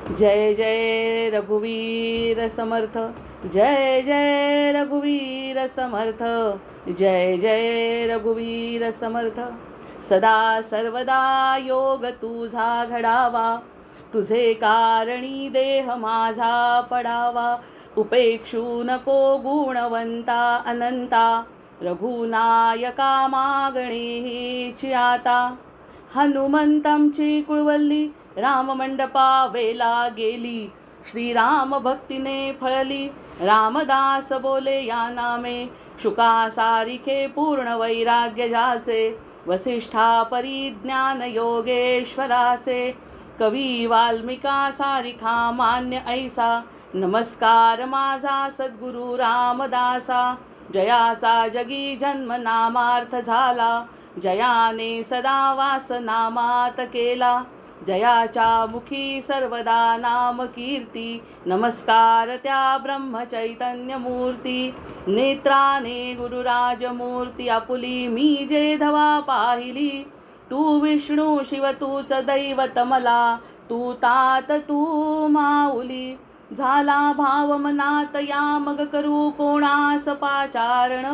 जय जय रघुवीर समर्थ, जय जय रघुवीर समर्थ, जय जय रघुवीर समर्थ. सदा सर्वदा योग तुझा घडावा, तुझे कारणी देह माझा पडावा. उपेक्षू नको गुणवंता अनंता, रघुनायका मागणे हीची आता. हनुमंतांची कुळवल्ली राममंडपा वेला गेली, श्रीराम भक्तीने फळली. रामदास बोले या नामे, शुका सारिखे पूर्ण वैराग्य जाचे. वसिष्ठा परिज्ञान योगेश्वराचे, कवी वाल्मिका सारिखा मान्य ऐसा. नमस्कार माझा सद्गुरु रामदासा, जयाचा जगी जन्म नामार्थ झाला. जयाने सदा वास नामात केला, जयाच्या मुखी सर्वदा नाम कीर्ती. नमस्कार त्या ब्रह्मचैतन्य मूर्ती, नेत्राने गुरुराजमूर्ती आपुली. मी जे धवा पाहिली, तू विष्णू शिव तूच दैवत मला. तू तात तू माऊली, झाला भाव मनात या मग करू कोणास पाचारण.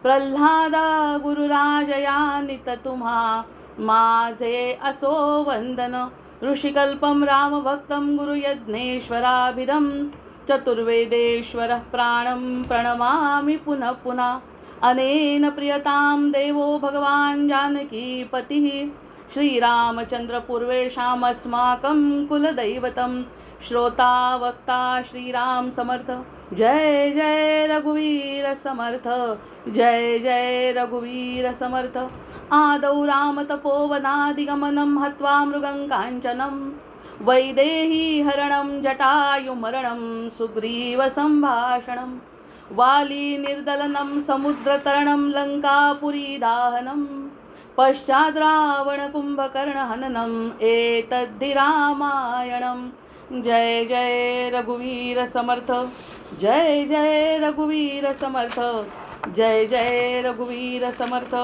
प्रल्हादा गुरुराज या नित तुम्हा, माझे असो वंदन. ऋषिकल्पम रामभक्तं गुरुयज्ञेश्वराभिधं, चतुर्वेदेश्वरः प्राणं प्रणमामि पुनः पुनः. अनेन प्रियतां देवो भगवान् जानकीपतिः, श्रीरामचन्द्र पूर्वेषामस्माकं कुलदैवतं. श्रोता वक्ता श्रीराम समर्थ, जय जय रघुवीर समर्थ, जय जय रघुवीर समर्थ. आदौ राम तपोवनादिगमनं हत्वा मृगं काञ्चनं, वैदेही हरणं जटायुमरणं सुग्रीव सम्भाषणं. वाली निर्दलनं समुद्रतरणं लङ्कापुरी दाहनं, पश्चाद् रावण कुंभकर्ण हननं एतद्धि रामायणं. जय जय रघुवीर समर्थ, जय जय रघुवीर समर्थ, जय जय रघुवीर समर्थ.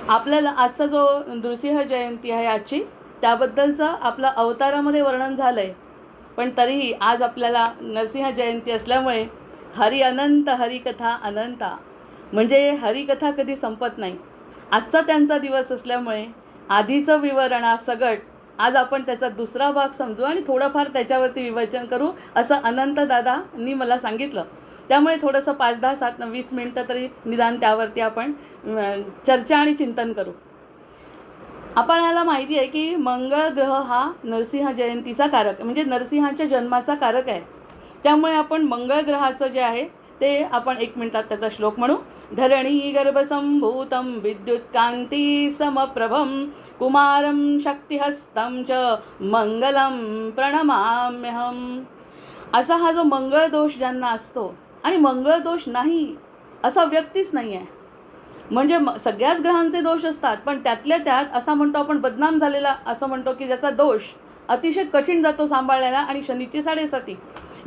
आपल्याला आजचा जो नृसिंह जयंती आहे आजची, त्याबद्दलचं आपलं अवतारामध्ये वर्णन झालंय. पण तरीही आज आपल्याला नरसिंह जयंती असल्यामुळे हरी अनंत हरिकथा अनंता, म्हणजे हरिकथा कधी संपत नाही. आजचा त्यांचा दिवस असल्यामुळे आधीचं विवरणासकट आज आपण त्याचा दुसरा भाग समजू आणि थोडंफार त्याच्यावरती विवेचन करू, असं अनंत दादांनी मला सांगितलं. त्यामुळे थोडंसं 5, 10, 7, 20 मिनटं तरी निदान त्यावरती आपण चर्चा आणि चिंतन करू. आपल्याला माहिती आहे की मंगळ ग्रह हा नरसिंह जयंतीचा कारक, म्हणजे नरसिंहाच्या जन्माचा कारक आहे. त्यामुळे आपण मंगळ ग्रहाचं जे आहे ते आपण 1 मिनिटात त्याचा श्लोक म्हणू. धरणी गर्भसंभूतं विद्युत्कांती समप्रभं, कुमारं शक्तिहस्तं च मंगलम प्रणमाम्यहम. असा हा जो मंगळ दोष ज्यांना असतो, आणि मंगळ दोष नाही असा व्यक्तीच नाही आहे. म्हणजे सगळ्याच ग्रहांचे दोष असतात, पण त्यातल्या त्यात असा म्हणतो आपण बदनाम झालेला असं म्हणतो की ज्याचा दोष अतिशय कठीण जातो सांभाळायला, आणि शनीची 7.5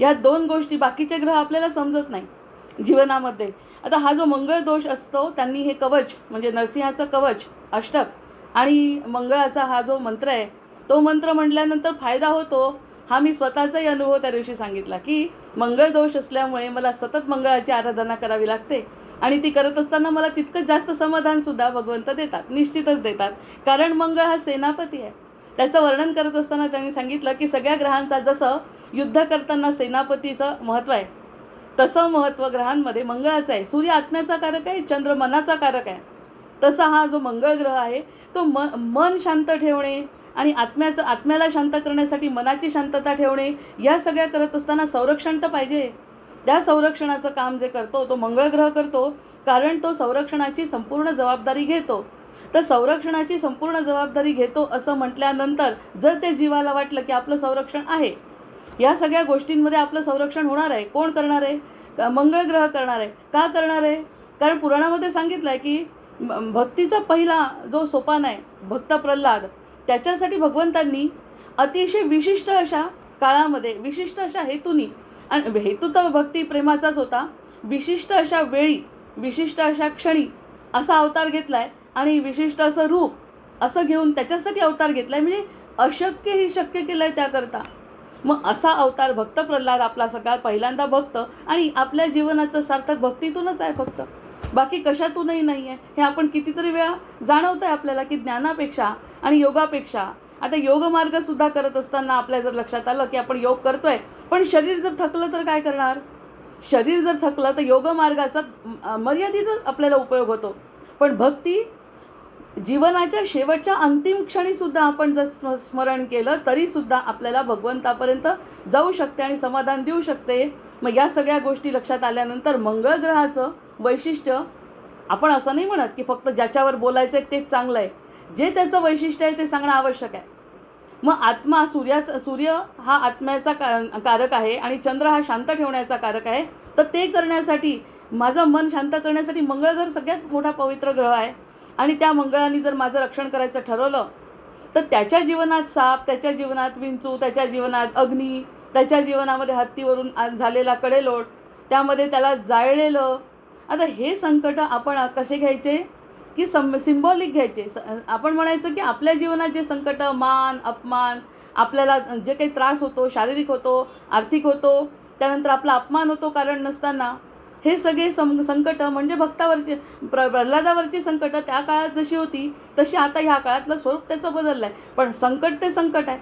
या 2 गोष्टी बाकीचे ग्रह आपल्याला समजत नाही जीवनामध्ये. आता हा जो मंगळ दोष असतो, त्यांनी हे कवच म्हणजे नरसिंहाचं कवच अष्टक आणि मंगळाचा हा जो मंत्र आहे, तो मंत्र म्हटल्यानंतर फायदा होतो हा मी स्वतःचाही अनुभव त्या दिवशी सांगितला की मंगळ दोष असल्यामुळे मला सतत मंगळाची आराधना करावी लागते, आणि ती करत असताना मला तितकंच जास्त समाधानसुद्धा भगवंत देतात, निश्चितच देतात. कारण मंगळ हा सेनापती आहे. त्याचं वर्णन करत असताना त्यांनी सांगितलं की सगळ्या ग्रहांचा जसं युद्ध करताना सेनापतीचं महत्त्व आहे, तसं महत्त्व ग्रहांमध्ये मंगळाचं आहे. सूर्य आत्म्याचा कारक आहे, चंद्र मनाचा कारक आहे. तसा हा जो मंगळ ग्रह आहे तो मन शांत ठेवणे आणि आत्म्याला शांत करण्यासाठी मनाची शांतता ठेवणे, या सगळ्या करत असताना संरक्षण तर पाहिजे. त्या संरक्षणाचं काम जे करतो तो मंगळ ग्रह करतो, कारण तो संरक्षणाची संपूर्ण जबाबदारी घेतो. तर संरक्षणाची संपूर्ण जबाबदारी घेतो असं म्हटल्यानंतर जर ते जीवाला वाटलं की आपलं संरक्षण आहे, या सगळ्या गोष्टींमध्ये आपलं संरक्षण होणार आहे, कोण करणार आहे? मंगळ ग्रह करणार आहे. का करणार आहे? कारण पुराणामध्ये सांगितलं आहे की भक्तीचा पहिला जो सोपान आहे भक्त प्रल्हाद, त्याच्यासाठी भगवंतांनी अतिशय विशिष्ट अशा काळामध्ये, विशिष्ट अशा हेतूनी, आणि हेतू तर भक्ती प्रेमाचाच होता, विशिष्ट अशा वेळी, विशिष्ट अशा क्षणी असा अवतार घेतला आहे, आणि विशिष्ट असं रूप असं घेऊन त्याच्यासाठी अवतार घेतला आहे. म्हणजे अशक्य ही शक्य केलं आहे त्याकरता. मग असा अवतार भक्त प्रल्हाद आपला सगळ्यात पहिल्यांदा भक्त, आणि आपल्या जीवनाचं सार्थक भक्तीतूनच आहे फक्त, बाकी कशातूनही नाही आहे. हे आपण कितीतरी वेळा जाणवतं आहे आपल्याला की ज्ञानापेक्षा आणि योगापेक्षा. आता योगमार्गसुद्धा करत असताना आपल्या जर लक्षात आलं की आपण योग करतोय, पण शरीर जर थकलं तर काय करणार? शरीर जर थकलं तर योगमार्गाचा मर्यादितच आपल्याला उपयोग होतो. पण भक्ती जीवनाच्या शेवटच्या अंतिम क्षणीसुद्धा आपण जर स्मरण केलं तरीसुद्धा आपल्याला भगवंतापर्यंत जाऊ शकते आणि समाधान देऊ शकते. मग या सगळ्या गोष्टी लक्षात आल्यानंतर मंगळ ग्रहाचं वैशिष्ट्य, आपण असं नाही म्हणत की फक्त ज्याच्यावर बोलायचं आहे तेच चांगलं आहे, जे त्याचं वैशिष्ट्य आहे ते सांगणं आवश्यक आहे. मग आत्मा सूर्य हा आत्म्याचा कारक आहे आणि चंद्र हा शांत ठेवण्याचा कारक आहे. तर ते करण्यासाठी, माझं मन शांत करण्यासाठी मंगळ ग्रह सगळ्यात मोठा पवित्र ग्रह आहे. आणि त्या मंगळाने जर माझं रक्षण करायचं ठरवलं तर त्याच्या जीवनात साप, त्याच्या जीवनात विंचू, त्याच्या जीवनात अग्नी, त्याच्या जीवनामध्ये हत्तीवरून झालेला कडेलोट, त्यामध्ये त्याला जाळलेलं. आता हे संकट आपण कसे घ्यायचे की सिम्बॉलिक घ्यायचे. आपण म्हणायचं की आपल्या जीवनात जे संकट, मान अपमान, आपल्याला जे काही त्रास होतो, शारीरिक होतो, आर्थिक होतो, त्यानंतर आपला अपमान होतो कारण नसताना, हे सगळे संकट म्हणजे भक्तावरची, प्रल्हादावरची संकट त्या काळात जशी होती तशी आता ह्या काळातलं स्वरूप त्याचं बदललं आहे. पण संकट ते संकट आहे.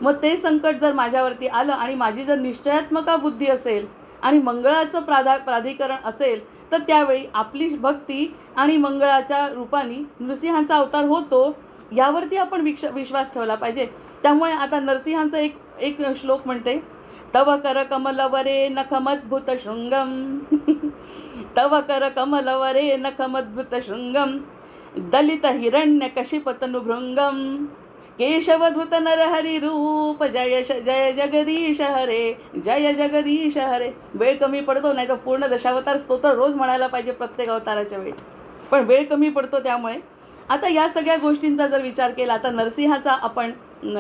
मग ते संकट जर माझ्यावरती आलं आणि माझी जर निश्चयात्मका बुद्धी असेल आणि मंगळाचं प्राधिकरण असेल, तर त्यावेळी आपली भक्ती आणि मंगळाच्या रूपाने नृसिंहाचा अवतार होतो, यावरती आपण विश्वास ठेवला पाहिजे. त्यामुळे आता नरसिंहांचं एक श्लोक म्हणते, तव कर कमलवरे नखमद्भुत शृंगम तव कर कमलवरे नखमद्भुत शृंगम दलित हिरण्य कशिपतनुभृंगम केशवधृत नरहरी रूप जय जय जगदीश हरे, जय जगदीश हरे. वेळ कमी पडतो, नाही तर पूर्ण दशावतार स्तोत्र रोज म्हणायला पाहिजे प्रत्येक अवताराच्या वेळी, पण वेळ कमी पडतो. त्यामुळे आता या सगळ्या गोष्टींचा जर विचार केला, आता नरसिंहाचा आपण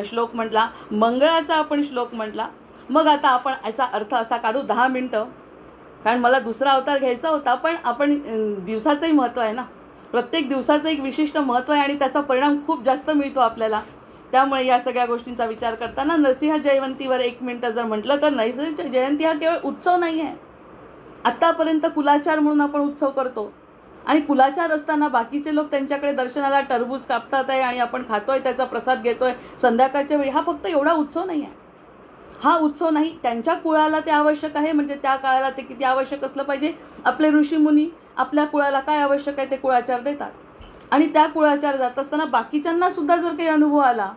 श्लोक म्हटला, मंगळाचा आपण श्लोक म्हटला, मग आता आपण याचा अर्थ असा काढू 10 मिनटं, कारण मला दुसरा अवतार घ्यायचा होता. पण आपण दिवसाचंही महत्त्व आहे ना, प्रत्येक दिवसाचं एक विशिष्ट महत्त्व आहे आणि त्याचा परिणाम खूप जास्त मिळतो आपल्याला. त्यामुळे या सगळ्या गोष्टींचा विचार करताना नरसिंह जयंतीवर 1 मिनटं जर म्हटलं तर नरसिंह जयंती हा केवळ उत्सव नाही आहे. आत्तापर्यंत कुलाचार म्हणून आपण उत्सव करतो आणि कुलाचार असताना बाकीचे लोक त्यांच्याकडे दर्शनाला टरबूज कापतात आहे आणि आपण खातोय, त्याचा प्रसाद घेतोय संध्याकाळच्या वेळी. हा फक्त एवढा उत्सव नाही आहे, हा उत्सव नाही. त्यांच्या कुळाला ते आवश्यक आहे, म्हणजे त्या काळाला ते किती आवश्यक असलं पाहिजे. आपले ऋषीमुनी आपल्या कुळाला काय आवश्यक आहे ते कुळाचार देतात, आणि त्या कुळाचार जात असताना बाकीच्यांना सुद्धा जर काही अनुभव आला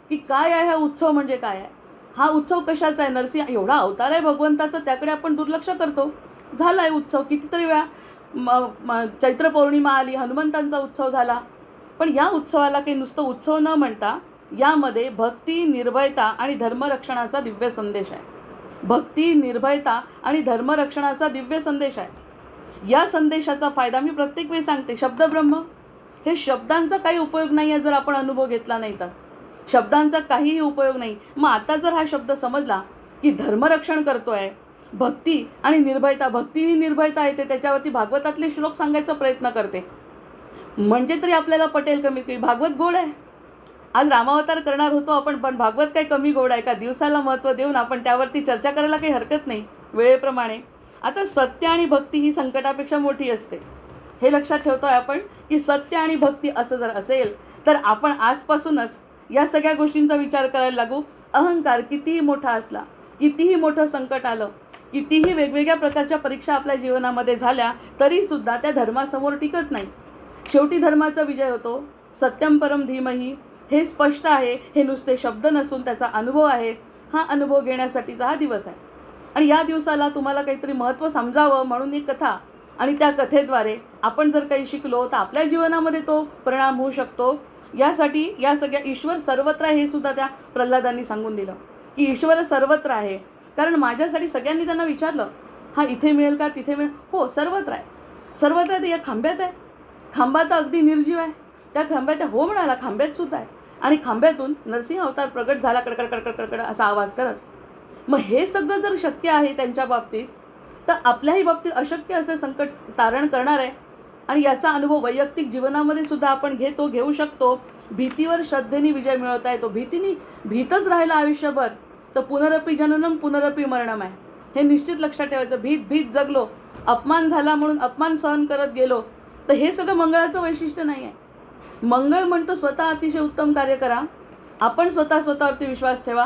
की काय आहे हा उत्सव, म्हणजे काय आहे हा उत्सव, कशाचा आहे, नरसिंह एवढा अवतार आहे भगवंताचा, त्याकडे आपण दुर्लक्ष करतो. झाला आहे उत्सव कितीतरी वेळा. चैत्र पौर्णिमा आली, हनुमंतांचा उत्सव झाला, पण या उत्सवाला काही नुसतं उत्सव न म्हणता यामध्ये भक्ती, निर्भयता आणि धर्मरक्षणाचा दिव्य संदेश आहे. भक्ती, निर्भयता आणि धर्मरक्षणाचा दिव्य संदेश आहे. या संदेशाचा फायदा मी प्रत्येक वेळी सांगते, शब्दब्रह्म, हे शब्दांचा काही उपयोग नाही आहे जर आपण अनुभव घेतला नाही तर. शब्दांचा काहीही उपयोग नाही. मग आता जर हा शब्द समजला की धर्मरक्षण करतो आहे, भक्ती आणि निर्भयता, भक्तीही निर्भयता येते, त्याच्यावरती भागवतातले श्लोक सांगायचा प्रयत्न करते, म्हणजे तरी आपल्याला पटेल कमीत कमी. भागवत गोड आहे. आज रामावतार करणार होतो आपण, पण भागवत काही कमी गोड आहे का? दिवसाला महत्त्व देऊन आपण त्यावरती चर्चा करायला काही हरकत नाही वेळेप्रमाणे. आता सत्य आणि भक्ती ही संकटापेक्षा मोठी असते, हे लक्षात ठेवतो आहे आपण की सत्य आणि भक्ती असं जर असेल तर आपण आजपासूनच या सगळ्या गोष्टींचा विचार करायला लागू. अहंकार कितीही मोठा असला, कितीही मोठं संकट आलं, कितीही वेगवेगळ्या प्रकारच्या परीक्षा आपल्या जीवनामध्ये झाल्या, तरीसुद्धा त्या धर्मासमोर टिकत नाही. शेवटी धर्माचा विजय होतो. सत्यम परम धीमही, हे स्पष्ट आहे. हे नुसते शब्द नसून त्याचा अनुभव आहे. हा अनुभव घेण्यासाठीचा हा दिवस आहे. आणि या दिवसाला तुम्हाला काहीतरी महत्त्व समजावं म्हणून एक कथा, आणि त्या कथेद्वारे आपण जर काही शिकलो तर आपल्या जीवनामध्ये तो परिणाम होऊ शकतो. यासाठी या सगळ्या ईश्वर सर्वत्र आहे हे सुद्धा त्या प्रल्हादांनी सांगून दिलं की ईश्वर सर्वत्र आहे. कारण माझ्यासाठी सगळ्यांनी त्यांना विचारलं, हा इथे मिळेल का, तिथे मिळेल? हो, सर्वत्र आहे. सर्वत्र आहे. या खांब्यात आहे, खांबा तर अगदी निर्जीव आहे, त्या खांब्यात हो म्हणाला, खांब्यात सुद्धा आहे. आणि खांब्यातून नरसिंह अवतार प्रगट झाला, कडकड कडकड कडकड असा आवाज करत. मग हे सगळं जर शक्य आहे त्यांच्या बाबतीत, तर आपल्याही बाबतीत अशक्य असे संकट तारण करणार आहे. आणि याचा अनुभव वैयक्तिक जीवनामध्ये सुद्धा आपण घेऊ शकतो. भीतीवर श्रद्धेने विजय मिळवता येतो. भीतच राहिलं आयुष्यभर तर पुनरपी जननम पुनरपी मरणम आहे, हे निश्चित लक्षात ठेवायचं. भीत जगलो, अपमान झाला म्हणून अपमान सहन करत गेलो, तर हे सगळं मंगळाचं वैशिष्ट्य नाही आहे. मंगळ म्हणतो स्वतः अतिशय उत्तम कार्य करा, आपण स्वतःवरती विश्वास ठेवा,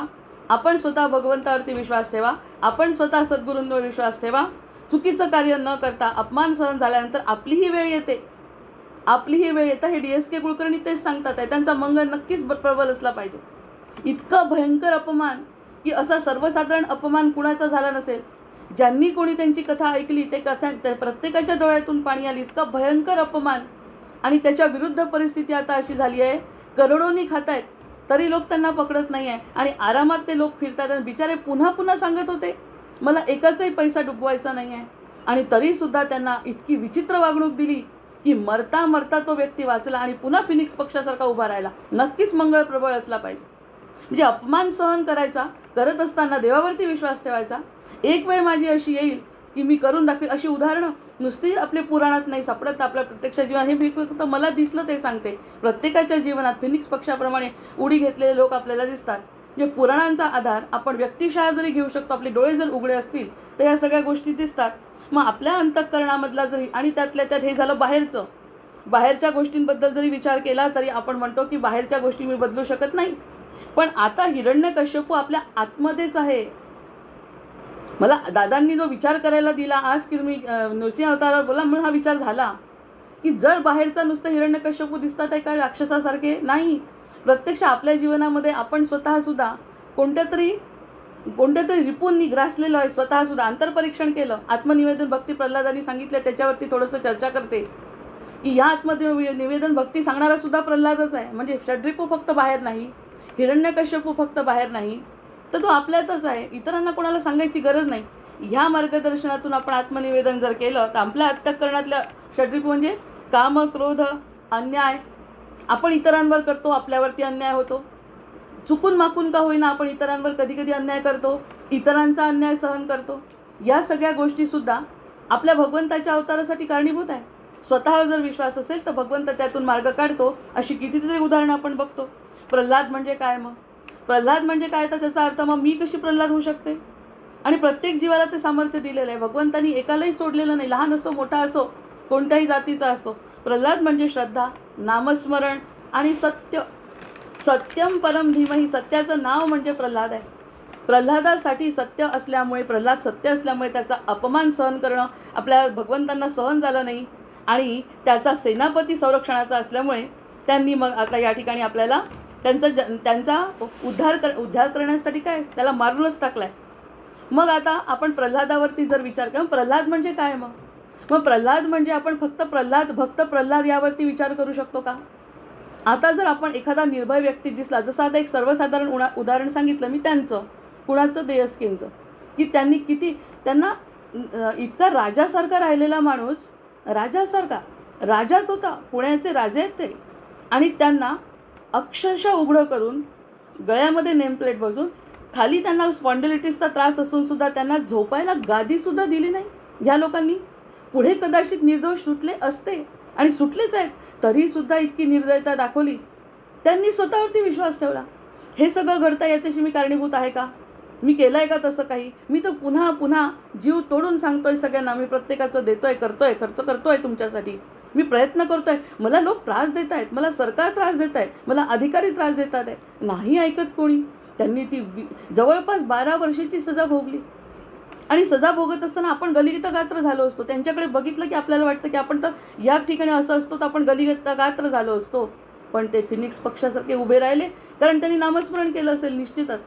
आपण स्वतः भगवंतावरती विश्वास ठेवा, आपण स्वतः सद्गुरूंवर विश्वास ठेवा. चुकीचं कार्य न करता अपमान सहन झाल्यानंतर आपलीही वेळ येते. हे DSK कुलकर्णी तेच सांगतात आहे. त्यांचा मंगळ नक्कीच प्रबल असला पाहिजे. इतकं भयंकर अपमान की असा सर्वसाधारण अपमान कुणाचा झाला नसेल. ज्यांनी कोणी त्यांची कथा ऐकली ते प्रत्येकाच्या डोळ्यातून पाणी आली. इतका भयंकर अपमान, आणि त्याच्या विरुद्ध परिस्थिती आता अशी झाली आहे, करोडोनी खात आहेत तरी लोक त्यांना पकडत नाही आहे, आणि आरामात ते लोक फिरतात. आणि बिचारे पुन्हा सांगत होते मला एकाचाही पैसा डुबवायचा नाही आहे, आणि तरीसुद्धा त्यांना इतकी विचित्र वागणूक दिली की मरता तो व्यक्ती वाचला आणि पुन्हा फिनिक्स पक्षासारखा उभा राहिला. नक्कीच मंगळ प्रबळ असला पाहिजे. म्हणजे अपमान सहन करायचा, करत असताना देवावरती विश्वास ठेवायचा. एक वेळ माझी अशी येईल की मी करून दाखवेल. अशी उदाहरणं नुसती आपल्या पुराणात नाही सापडत, आपल्या प्रत्यक्ष जीवनात. हे मी फक्त मला दिसलं ते सांगते. प्रत्येकाच्या जीवनात फिनिक्स पक्षाप्रमाणे उडी घेतलेले लोक आपल्याला दिसतात. जे पुराणांचा आधार आपण व्यक्तिशः जरी घेऊ शकतो, आपले डोळे जर उघडे असतील तर या सगळ्या गोष्टी दिसतात. मग आपल्या अंतःकरणामधला जरी, आणि त्यातल्या त्यात हे झालं बाहेरच्या गोष्टींबद्दल जरी विचार केला तरी आपण म्हणतो की बाहेरच्या गोष्टी मी बदलू शकत नाही. पण आता हिरण्यकश्यपू आपल्या आतमध्येच आहे. मला दादांनी जो विचार करायला दिला आज की तुम्ही नृसिंह अवतारावर बोला, म्हणून हा विचार झाला की जर बाहेरचा नुसतं हिरण्यकश्यपू दिसतात आहे का राक्षसासारखे, नाही. प्रत्यक्ष आपल्या जीवनामध्ये आपण स्वतःसुद्धा कोणत्या तरी रिपूंनी ग्रासलेलो आहे. स्वतःसुद्धा अंतर्परीक्षण केलं. आत्मनिवेदन भक्ती प्रल्हादांनी सांगितलं, त्याच्यावरती थोडंसं चर्चा करते की या आत्मनिवेदन भक्ती सांगणारा सुद्धा प्रल्हादच आहे. म्हणजे षड्रिपू फक्त बाहेर नाही, हिरण्यकश्यपू फक्त बाहेर नाही, तर तो आपल्यातच आहे. इतरांना कोणाला सांगायची गरज नाही. ह्या मार्गदर्शनातून आपण आत्मनिवेदन जर केलं तर आपल्या अंतःकरणातल्या षड्रिपू म्हणजे काम, क्रोध, अन्याय आपण इतरांवर करतो, आपल्यावरती अन्याय होतो. चुकून माकून का होईना आपण इतरांवर कधी अन्याय करतो, इतरांचा अन्याय सहन करतो. या सगळ्या गोष्टीसुद्धा आपल्या भगवंताच्या अवतारासाठी कारणीभूत आहे. स्वतःवर जर विश्वास असेल तर भगवंत त्यातून मार्ग काढतो. अशी कितीतरी उदाहरणं आपण बघतो. प्रल्हाद म्हणजे काय मग? प्रल्हाद म्हणजे काय, तर त्याचा अर्थ मग मी कशी प्रल्हाद होऊ शकते? आणि प्रत्येक जीवाला ते सामर्थ्य दिलेलं आहे. भगवंतांनी एकालाही सोडलेलं नाही, लहान असो मोठा असो कोणत्याही जातीचा असो. प्रल्हाद म्हणजे श्रद्धा, नामस्मरण आणि सत्यम परम धीमही. सत्याचं नाव म्हणजे प्रल्हाद आहे. प्रल्हादासाठी सत्य असल्यामुळे, प्रल्हाद सत्य असल्यामुळे त्याचा अपमान सहन करणं आपल्या भगवंतांना सहन झालं नाही, आणि त्याचा सेनापती संरक्षणाचा असल्यामुळे त्यांनी मग आता या ठिकाणी आपल्याला त्यांचा उद्धार करण्यासाठी काय त्याला मारूनच टाकलाय. मग आता आपण प्रल्हादावरती जर विचार करू, प्रल्हाद म्हणजे काय मग प्रल्हाद म्हणजे आपण फक्त भक्त प्रल्हाद यावरती विचार करू शकतो का? आता जर आपण एखादा निर्भय व्यक्ती दिसला, जसं आता एक सर्वसाधारण उदाहरण सांगितलं मी कुणाचं DSKचं, की त्यांना इतका राजासारखा राहिलेला माणूस, राजाच होता, पुण्याचे राजे आहेत ते, आणि त्यांना अक्षरशः उघडं करून गळ्यामध्ये नेमप्लेट बसून खाली त्यांना स्पॉन्डिलिटिसचा त्रास असून सुद्धा त्यांना झोपायला गादीसुद्धा दिली नाही. ह्या लोकांनी पुढे कदाचित निर्दोष सुटले असते, आणि सुटलेच आहेत, तरीसुद्धा इतकी निर्दयता दाखवली. त्यांनी स्वतःवरती विश्वास ठेवला. हे सगळं घडतं याच्याशी मी कारणीभूत आहे का? मी केलं आहे का तसं काही? मी तर पुन्हा जीव तोडून सांगतोय सगळ्यांना, मी प्रत्येकाचं देतोय, खर्च करतोय तुमच्यासाठी, मी प्रयत्न करतोय. मला लोक त्रास देत आहेत, मला सरकार त्रास देत आहे, मला अधिकारी त्रास देतात आहे, नाही ऐकत कोणी. त्यांनी ती जवळपास 12 वर्षाची सजा भोगली, आणि सजा भोगत असताना आपण गलितगात्र झालो असतो. त्यांच्याकडे बघितलं की आपल्याला वाटतं की आपण तर या ठिकाणी असं असतो तर आपण गलितगात्र झालो असतो. पण ते फिनिक्स पक्षासारखे उभे राहिले, कारण त्यांनी नामस्मरण केलं असेल निश्चितच.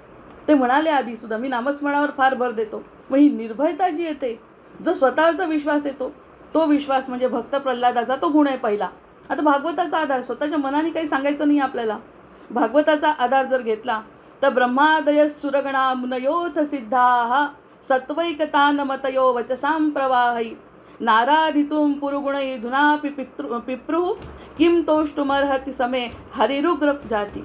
ते म्हणाले आधीसुद्धा मी नामस्मरणावर फार भर देतो. मग ही निर्भयता जी येते, जो स्वतःवरचा विश्वास येतो, तो विश्वास म्हणजे भक्त प्रल्हादाचा तो गुण आहे पहिला. आता भागवताचा आधार, स्वतःच्या मनाने काही सांगायचं नाही आपल्याला. भागवताचा आधार जर घेतला तर ब्रह्मादय सुरगणा मुनयोथ सिद्धाः सत्वैकतानमतयो वचसां प्रवाहै नाराधितुं पुरुगुणै धुनापि पिप्रुः किं तोष्टुमर्हति समे हरिरुग्र जापी.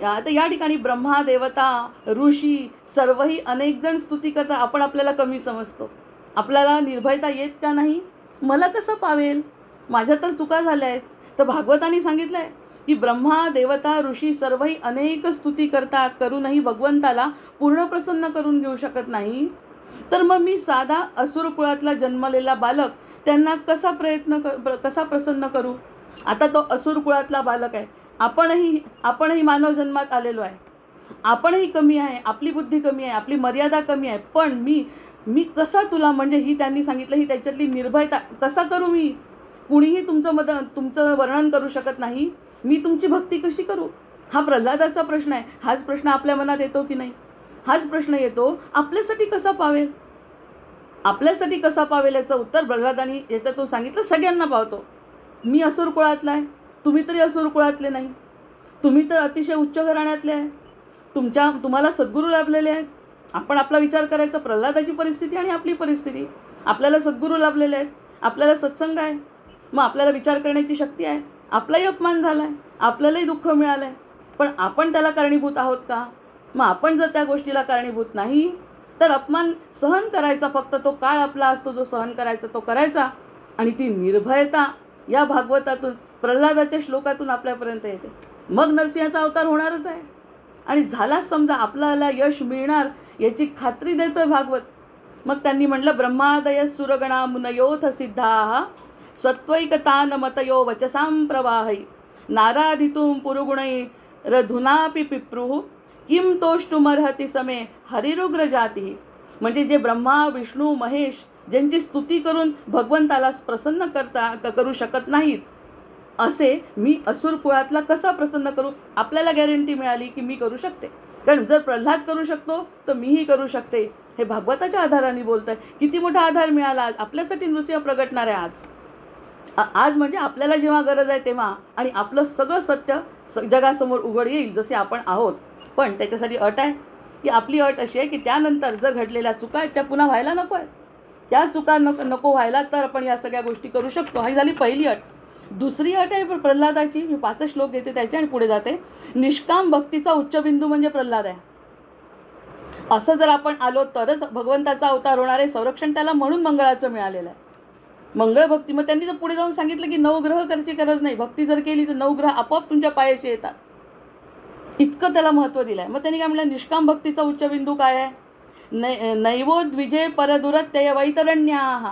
आता या ठिकाणी ब्रह्मा, देवता, ऋषी सर्वही अनेक जण स्तुती करतात. आपण आपल्याला कमी समजतो. आपल्याला निर्भयता येत का नाही? मला कसं पावेल? माझ्या तर चुका झाल्या आहेत. तर भागवतांनी सांगितलंय की ब्रह्मा देवता ऋषी सर्वही अनेक स्तुती करतात, करूनही भगवंताला पूर्ण प्रसन्न करून घेऊ शकत नाही, तर मग मी साधा असुर कुळातला जन्मलेला बालक त्यांना कसा प्रसन्न करू. आता तो असुर कुळातला बालक आहे, आपणही मानव जन्मात आलेलो आहे, आपणही कमी आहे, आपली बुद्धी कमी आहे, आपली मर्यादा कमी आहे, पण मी कसा तुला, म्हणजे ही त्यांनी सांगितलं, ही त्याच्यातली निर्भयता कसा करू. मी कुणीही तुमचं वर्णन करू शकत नाही, मी तुमची भक्ती कशी करू. हा प्रल्हादाचा प्रश्न आहे. हाच प्रश्न आपल्या मनात येतो की नाही. हाच प्रश्न येतो, आपल्यासाठी कसा पावेल, आपल्यासाठी कसा पावेल याचं उत्तर प्रल्हादानी याच्यातून सांगितलं. सगळ्यांना पावतो. मी असुर कुळातला आहे, तुम्ही तरी असुर कुळातले नाही, तुम्ही तर अतिशय उच्च घराण्यातले आहे, तुम्हाला सद्गुरू लाभलेले आहेत. आपण आपला विचार करायचा, प्रल्हादाची परिस्थिती आणि आपली परिस्थिती. आपल्याला सद्गुरू लाभलेले आहेत, आपल्याला सत्संग आहे, मग आपल्याला विचार करण्याची शक्ती आहे. आपलाही अपमान झाला आहे, आपल्यालाही दुःख मिळालं आहे, पण आपण त्याला कारणीभूत आहोत का. मग आपण जर त्या गोष्टीला कारणीभूत नाही, तर अपमान सहन करायचा, फक्त तो काळ आपला असतो जो सहन करायचा तो करायचा. आणि ती निर्भयता या भागवतातून, प्रल्हादाच्या श्लोकातून आपल्यापर्यंत येते. मग नरसिंहाचा अवतार होणारच आहे, आणि झालाच समजा, आपल्याला यश मिळणार याची खात्री देतोय भागवत. मग त्यांनी म्हटलं, ब्रह्मादय सुरगणा मुनयोथ सिद्धा सत्वैकतान मतयो वचसां प्रवाहै नाराधितुं पुरुगुणै रधुनापि पिप्रुः किम तोष्टुमर्हति समे हरिरुग्र जाती. म्हणजे जे ब्रह्मा विष्णू महेश ज्यांची स्तुती करून भगवंताला प्रसन्न करू शकत नाहीत, असे मी असुर कुळातला कसा प्रसन्न करू. आपल्याला गॅरंटी मिळाली की मी करू शकते, कारण जर प्रल्हाद करू शकतो तर मीही करू शकते. हे भागवताच्या आधाराने बोलत आहे. किती मोठा आधार मिळाला आज आपल्यासाठी. नृसिंह प्रगटणार आहे आज म्हणजे आपल्याला जेव्हा गरज आहे तेव्हा, आणि आपलं सगळं सत्य जगासमोर उघड येईल जसे आपण आहोत. पण त्याच्यासाठी अट आहे, की आपली अट अशी आहे की त्यानंतर जर घडलेल्या चुका आहेत त्या पुन्हा व्हायला नको आहेत. त्या चुका नको व्हायला तर आपण या सगळ्या गोष्टी करू शकतो. ही झाली पहिली अट. दुसरी अट आहे प्रल्हादाची. मी 5 श्लोक घेते त्याचे आणि पुढे जाते. निष्काम भक्तीचा उच्चबिंदू म्हणजे प्रल्हाद आहे. असं जर आपण आलो तरच भगवंताचा अवतार होणार आहे. संरक्षण त्याला म्हणून मंगळाचं मिळालेलं आहे, मंगळ भक्ती. मग त्यांनी तर पुढे जाऊन सांगितलं की 9 ग्रह करायची गरज नाही, भक्ती जर केली तर 9 ग्रह आपोआप तुमच्या पायाशी येतात. इतकं त्याला महत्त्व दिलं आहे. मग त्यांनी काय म्हटलं, निष्काम भक्तीचा उच्चबिंदू काय आहे. नैवोद्विजय परदुरत्यय वैतरण्याः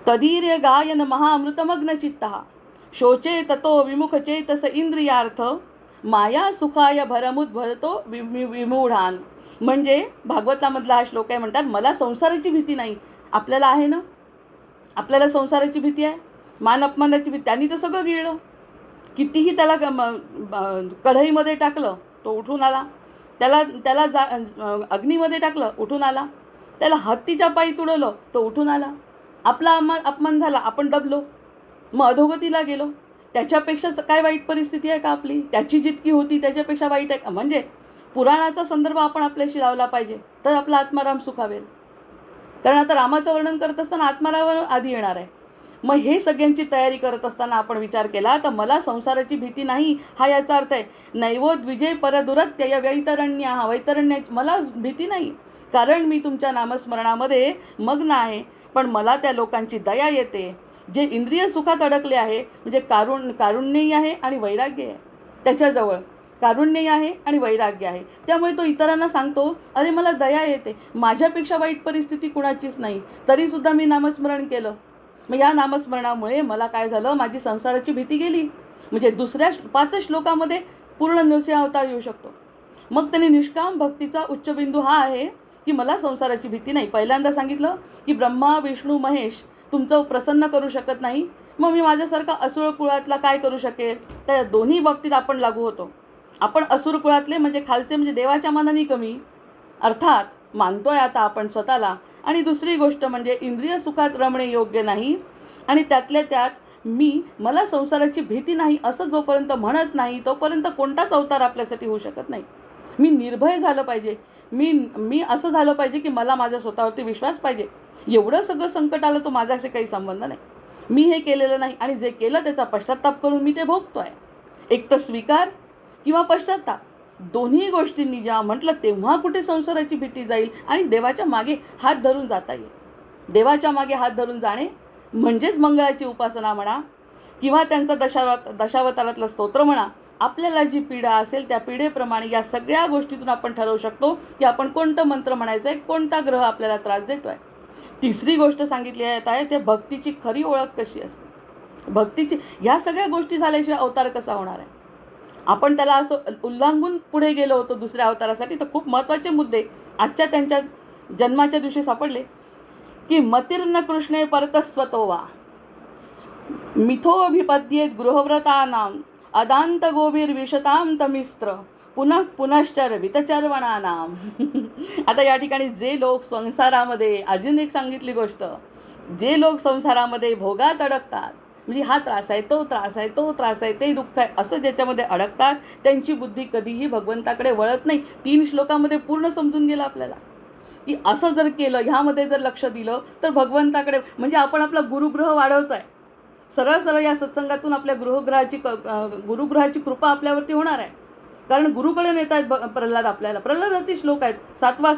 तदीर्य गायन महाअमृतमग्न चित्तः शोचे ततो विमुख चेतस इंद्रियार्थ माया सुखाय भरमुद्भरतो विमूढान. म्हणजे भागवतामधला हा श्लोक आहे. म्हणतात, मला संसाराची भीती नाही. आपल्याला आहे ना, आपल्याला संसाराची भीती आहे, मान अपमानाची भीती. त्यांनी तर सगळं गिळलं. कितीही त्याला कढईमध्ये टाकलं तो उठून आला, त्याला अग्नीमध्ये टाकलं उठून आला, त्याला हत्तीच्या पायी तुडवलं तो उठून आला. आपला अपमान झाला, आपण दबलो, मग अधोगतीला गेलो. त्याच्यापेक्षा काय वाईट परिस्थिती आहे का आपली. त्याची जितकी होती त्याच्यापेक्षा वाईट आहे. म्हणजे पुराणाचा संदर्भ आपण आपल्याशी लावला पाहिजे तर आपला आत्माराम सुखावेल. कारण आता रामाचं वर्णन करत असताना आत्माराम आधी येणार आहे. मग हे सगळ्यांची तयारी करत असताना आपण विचार केला तर मला संसाराची भीती नाही, हा याचा अर्थ आहे. नैवोद्विजय परदुरत्यय वैतरण्याची मला भीती नाही, कारण मी तुमच्या नामस्मरणामध्ये मग्न आहे. पण मला त्या लोकांची दया येते जे इंद्रिय सुखात अडकले आहे. म्हणजे कारुण्यही आहे आणि वैराग्य आहे. त्याच्याजवळ कारुण्यही आहे आणि वैराग्य आहे. त्यामुळे तो इतरांना सांगतो, अरे मला दया येते, माझ्यापेक्षा वाईट परिस्थिती कुणाचीच नाही, तरीसुद्धा मी नामस्मरण केलं. मग या नामस्मरणामुळे मला काय झालं, माझी संसाराची भीती गेली. म्हणजे दुसऱ्या 5 श्लोकामध्ये पूर्ण नृसिंह अवतार येऊ शकतो. मग त्यांनी निष्काम भक्तीचा उच्चबिंदू हा आहे की मला संसाराची भीती नाही. पहिल्यांदा सांगितलं की ब्रह्मा विष्णू महेश तुमचं प्रसन्न करू शकत नाही, मग मी माझ्यासारखा असुर कुळातला काय करू शकेल. त्या दोन्ही बाबतीत आपण लागू होतो. आपण असुर कुळातले म्हणजे खालचे, म्हणजे देवाच्या मानाने कमी अर्थात मानतोय आता आपण स्वतःला. आणि दुसरी गोष्ट म्हणजे इंद्रिय सुखात रमणे योग्य नाही, आणि त्यातल्या त्यात मला संसाराची भीती नाही असं जोपर्यंत म्हणत नाही तोपर्यंत कोणताच अवतार आपल्यासाठी होऊ शकत नाही. मी निर्भय झालं पाहिजे, मी असं झालं पाहिजे की मला माझ्या स्वतःवरती विश्वास पाहिजे. एवढं सगळं संकट आलं तो माझ्याशी काही संबंध नाही, मी हे केलेलं नाही, आणि जे केलं त्याचा पश्चाताप करून मी ते भोगतोय. एक तर स्वीकार किंवा पश्चाताप, दोन्ही गोष्टींनी जेव्हा म्हटलं तेव्हा कुठे संसाराची भीती जाईल आणि देवाच्या मागे हात धरून जाता येईल. देवाच्या मागे हात धरून जाणे म्हणजेच मंगळाची उपासना म्हणा. किंवा त्यांचा दशावतारातलं स्तोत्र म्हणा, आपल्याला जी पीडा असेल त्या पीडेप्रमाणे या सगळ्या गोष्टीतून आपण ठरवू शकतो की आपण कोणतं मंत्र म्हणायचं आहे, कोणता ग्रह आपल्याला त्रास देतो आहे. तिसरी गोष्ट सांगितली आहे ते भक्तीची खरी ओळख कशी असते. भक्तीची ह्या सगळ्या गोष्टी झाल्याशिवाय अवतार कसा होणार आहे. आपण त्याला असं उल्लंघून पुढे गेलो होतो दुसऱ्या अवतारासाठी. तर खूप महत्त्वाचे मुद्दे आजच्या त्यांच्या जन्माच्या दिवशी सापडले की मतिर्न कृष्णे परतस्वतो वा मिथोभिपद्येत गृहव्रतानां अदांत गोभिर्विशतां तमिस्त्र पुनः पुनश्चर वितचर्वणानाम. आता या ठिकाणी जे लोक संसारामध्ये, अजून एक सांगितली गोष्ट, जे लोक संसारामध्ये भोगात अडकतात, म्हणजे हा त्रास आहे, तो त्रास आहे, तो त्रास आहे, ते दुःख आहे, असं ज्याच्यामध्ये अडकतात त्यांची बुद्धी कधीही भगवंताकडे वळत नाही. 3 श्लोकामध्ये पूर्ण समजून गेलं आपल्याला की असं जर केलं, ह्यामध्ये जर लक्ष दिलं तर भगवंताकडे, म्हणजे आपण आपला गुरुग्रह वाढवतो आहे. सरळ सरळ या सत्संगातून आपल्या गुरुग्रहाची कृपा आपल्यावरती होणार आहे. कारण गुरुकडे नेत आहेत प्रल्हाद आपल्याला. प्रल्हादाचे श्लोक आहेत 7वा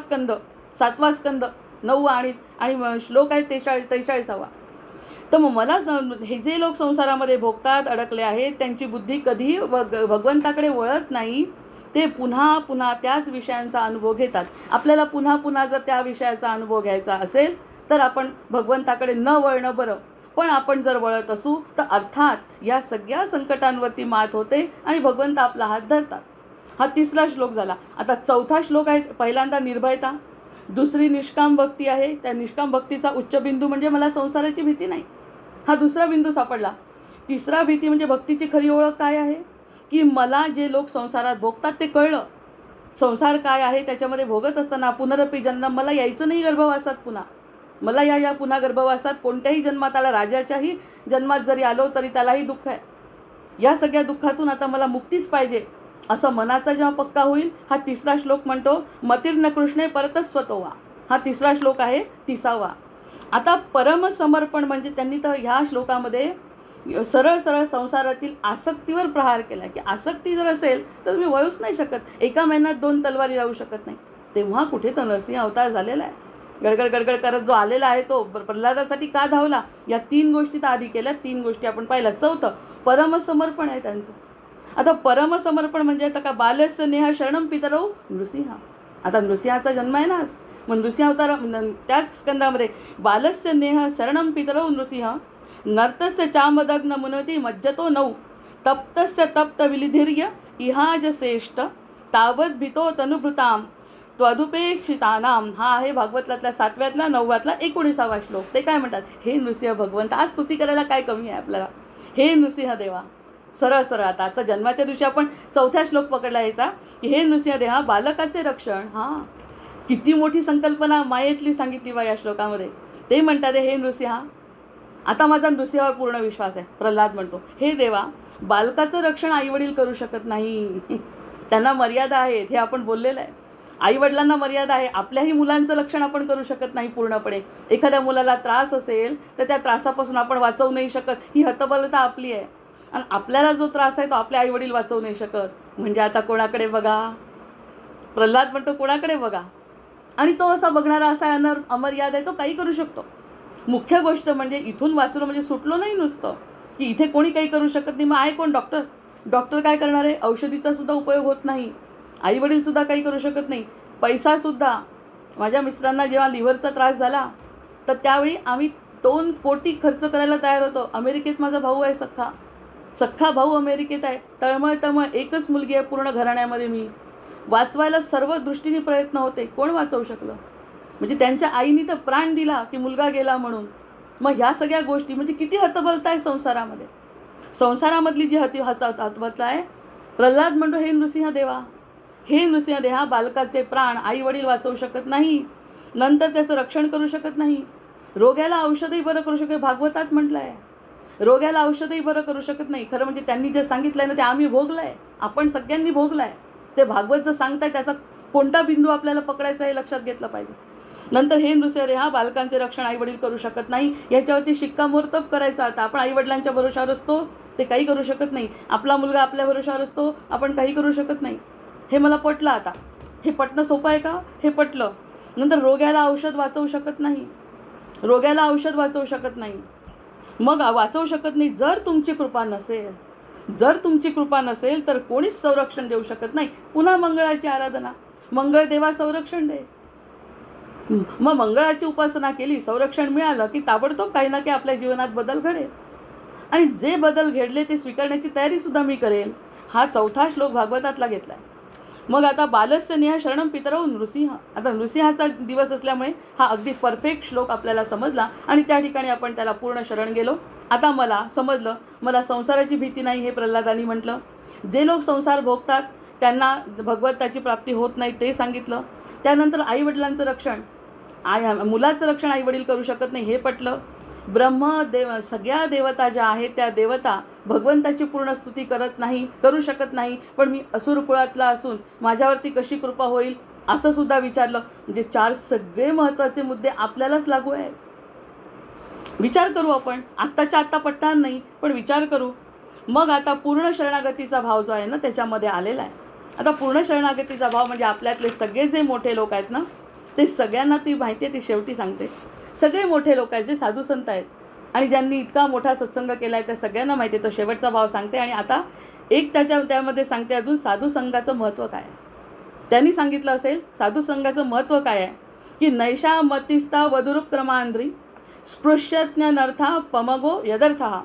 स्कंद 9 आणि श्लोक आहेत 43. तर मग मला हे जे लोक संसारामध्ये भोगतात, अडकले आहेत, त्यांची बुद्धी कधीही भगवंताकडे वळत नाही. ते पुन्हा पुन्हा त्याच विषयांचा अनुभव घेतात. आपल्याला पुन्हा पुन्हा जर त्या विषयाचा अनुभव घ्यायचा असेल तर आपण भगवंताकडे न वळणं बरं. पण आपण जर वळत असू तर अर्थात या सगळ्या संकटांवरती मात होते आणि भगवंत आपला हात धरतात. हा 3रा श्लोक झाला. आता 4था श्लोक आहे. पहिल्यांदा निर्भयता, दुसरी निष्काम भक्ती आहे. त्या निष्काम भक्तीचा उच्च बिंदू म्हणजे मला संसाराची भीती नाही, हा 2रा बिंदू सापडला. 3रा भीती म्हणजे भक्तीची खरी ओळख काय आहे की मला जे लोक संसारात भोगतात ते कळलं. संसार काय आहे त्याच्यामध्ये भोगत असताना पुनरपी जन्म, मला यायचं नाही गर्भवासात पुन्हा, मला या पुन्हा गर्भवासात कोणत्याही जन्मात आला, राजाच्याही जन्मात जरी आलो तरी त्यालाही दुःख आहे. या सगळ्या दुःखातून आता मला मुक्तीच पाहिजे असं मनाचा जेव्हा पक्का होईल, हा 3रा श्लोक म्हणतो मतिर्न कृष्णे परतस्वतो वा. हा 3रा श्लोक आहे 30वा. आता परमसमर्पण म्हणजे त्यांनी तर ह्या श्लोकामध्ये सरळ सरळ संसारातील आसक्तीवर प्रहार केला की आसक्ती जर असेल तर तुम्ही वळूच नाही शकत. एका महिन्यात 2 तलवारी लावू शकत नाही. तेव्हा कुठे तो नरसिंह अवतार झालेला आहे. गडगड करत जो आलेला आहे तो प्रल्हादासाठी का धावला, या 3 गोष्टी तर आधी केल्या. 3 गोष्टी आपण पाहिल्या. 4थं परमसमर्पण आहे त्यांचं. आता परमसमर्पण म्हणजे आता का बालस्य नेह शरणम पितरौ नृसिंह. आता नृसिंहाचा जन्म आहे ना आज. मग नृसिंह अवतार त्याच स्कंदामध्ये बालस्य नेह शरणम पितरौ नृसिंह नर्तस्य चामदग्न मुनती मज्जतो 9 तप्तस्य तप्त विलिधिर्य इहाज श्रेष्ठ तावत भीतो तनुभृताम त्वदुपेक्षितानाम. हा आहे भागवतातल्या 7व्यातला 9व्यातला 19वा श्लोक. ते काय म्हणतात, हे नृसिंह भगवंत, आज स्तुती करायला काय कमी आहे आपल्याला. हे नृसिंह देवा, सरळ सरळ आता जन्माच्या दिवशी आपण 4थ्या श्लोक पकडला यायचा की हे नृसिंह देवा बालकाचे रक्षण. हां, किती मोठी संकल्पना मायेतली सांगितली बा या श्लोकामध्ये. ते म्हणतात हे नृसिंहा, आता माझा नृसिंहावर पूर्ण विश्वास आहे. प्रल्हाद म्हणतो हे देवा, बालकाचं रक्षण आईवडील करू शकत नाही, त्यांना मर्यादा आहेत, हे आपण बोललेलं आहे. आईवडिलांना मर्यादा आहे. आपल्याही मुलांचं रक्षण आपण करू शकत नाही पूर्णपणे. एखाद्या मुलाला त्रास असेल तर त्या त्रासापासून आपण वाचवू नाही शकत, ही हतबलता आपली आहे. आणि आपल्याला जो त्रास आहे तो आपले आईवडील वाचवू नाही शकत. म्हणजे आता कोणाकडे बघा, प्रल्हाद म्हणतो कोणाकडे बघा. आणि तो असा बघणारा असा अमर्याद आहे, तो काही करू शकतो. मुख्य गोष्ट म्हणजे इथून वाचलो म्हणजे सुटलो नाही नुसतं की इथे कोणी काही करू शकत नाही. मग आहे कोण, डॉक्टर काय करणार आहे. औषधीचा सुद्धा उपयोग होत नाही. आईवडीलसुद्धा काही करू शकत नाही. पैसासुद्धा, माझ्या मिस्टरांना जेव्हा लिव्हरचा त्रास झाला तर त्यावेळी आम्ही 2 कोटी खर्च करायला तयार होतो. अमेरिकेत माझा भाऊ आहे, सख्खा भाऊ अमेरिकेत आहे. तळमळ एकच मुलगी आहे पूर्ण घराण्यामध्ये. मी वाचवायला सर्व दृष्टीने प्रयत्न होते. कोण वाचवू शकलं. म्हणजे त्यांच्या आईनी तर प्राण दिला की मुलगा गेला म्हणून. मग ह्या सगळ्या गोष्टी म्हणजे किती हतबलता आहे संसारामध्ये. संसारामधली जी हतबलता आहे. प्रल्हाद म्हणतो हे नृसिंह देवा, हे नृसिंह देवा, बालकाचे प्राण आई वडील वाचवू शकत नाही, नंतर त्याचं रक्षण करू शकत नाही. रोग्याला औषधही बरं करू शकत, भागवतात म्हटलं आहे. रोग्याला औषधही बरं करू शकत नाही. खरं म्हणजे त्यांनी जे सांगितलं ना ते आम्ही भोगलं आहे, आपण सगळ्यांनी भोगलं आहे. ते भागवत जर सांगताय त्याचा कोणता बिंदू आपल्याला पकडायचा हे लक्षात घेतलं पाहिजे. नंतर हे नृसिंह देवा, बालकांचे रक्षण आईवडील करू शकत नाही, याच्यावरती शिक्कामोर्तब करायचा. आता आपण आईवडिलांच्या भरोशावर असतो, ते काही करू शकत नाही. आपला मुलगा आपल्या भरोशावर असतो, आपण काही करू शकत नाही. हे मला पटलं. आता हे पटणं सोपं आहे का, हे पटलं. नंतर रोग्याला औषध वाचवू शकत नाही, मग वाचवू शकत नाही. जर तुमची कृपा नसेल, जर तुमची कृपा नसेल तर कोणीच संरक्षण देऊ शकत नाही. पुन्हा मंगळाची आराधना, मंगळ देवा संरक्षण दे. मग मंगळाची उपासना केली, संरक्षण मिळालं की ताबडतोब काही ना काही आपल्या जीवनात बदल घडेल. आणि जे बदल घडले ते स्वीकारण्याची तयारी सुद्धा मी करेल. हा 4था श्लोक भागवतातला घेतलाय. मग आता बालस्य नेह शरणम पितरौ नृसिंह. आता नृसिंहाचा दिवस असल्यामुळे हा अगदी परफेक्ट श्लोक आपल्याला समजला आणि त्या ठिकाणी आपण त्याला पूर्ण शरण गेलो. आता मला समजलं, मला संसाराची भीती नाही हे प्रल्हादानी म्हटलं. जे लोक संसार भोगतात त्यांना भगवंताची प्राप्ती होत नाही ते सांगितलं. त्यानंतर आईवडिलांचं रक्षण, मुलाचं रक्षण आईवडील करू शकत नाही हे पटलं. ब्रह्मदेव सगळ्या देवता ज्या आहेत त्या देवता भगवंताची पूर्ण स्तुती करू शकत नाही, पण मी असुर कुळातला असून माझ्यावरती कशी कृपा होईल असं सुद्धा विचारलं. म्हणजे 4 सगळे महत्त्वाचे मुद्दे आपल्यालाच लागू आहेत. विचार करू आपण. आत्ताच्या आत्ता पटणार नाही पण विचार करू. मग आता पूर्ण शरणागतीचा भाव जो आहे ना त्याच्यामध्ये आलेला आहे. आता पूर्ण शरणागतीचा भाव म्हणजे आपल्यातले सगळे जे मोठे लोक आहेत ना ते सगळ्यांना ती माहिती आहे, ती शेवटी सांगते. सगळे मोठे लोक आहेत जे साधू संत आहेत आणि ज्यांनी इतका मोठा सत्संग केला आहे त्या सगळ्यांना माहिती आहे. तो शेवटचा भाव सांगते. आणि आता एक त्यामध्ये सांगते अजून साधू संघाचं महत्त्व काय आहे. त्यांनी सांगितलं असेल साधू संघाचं महत्त्व काय आहे की नैषा मतिस्ता वधुरुक्रमांद्री स्पृश्यज्ञनर्था पमगो यदर्थः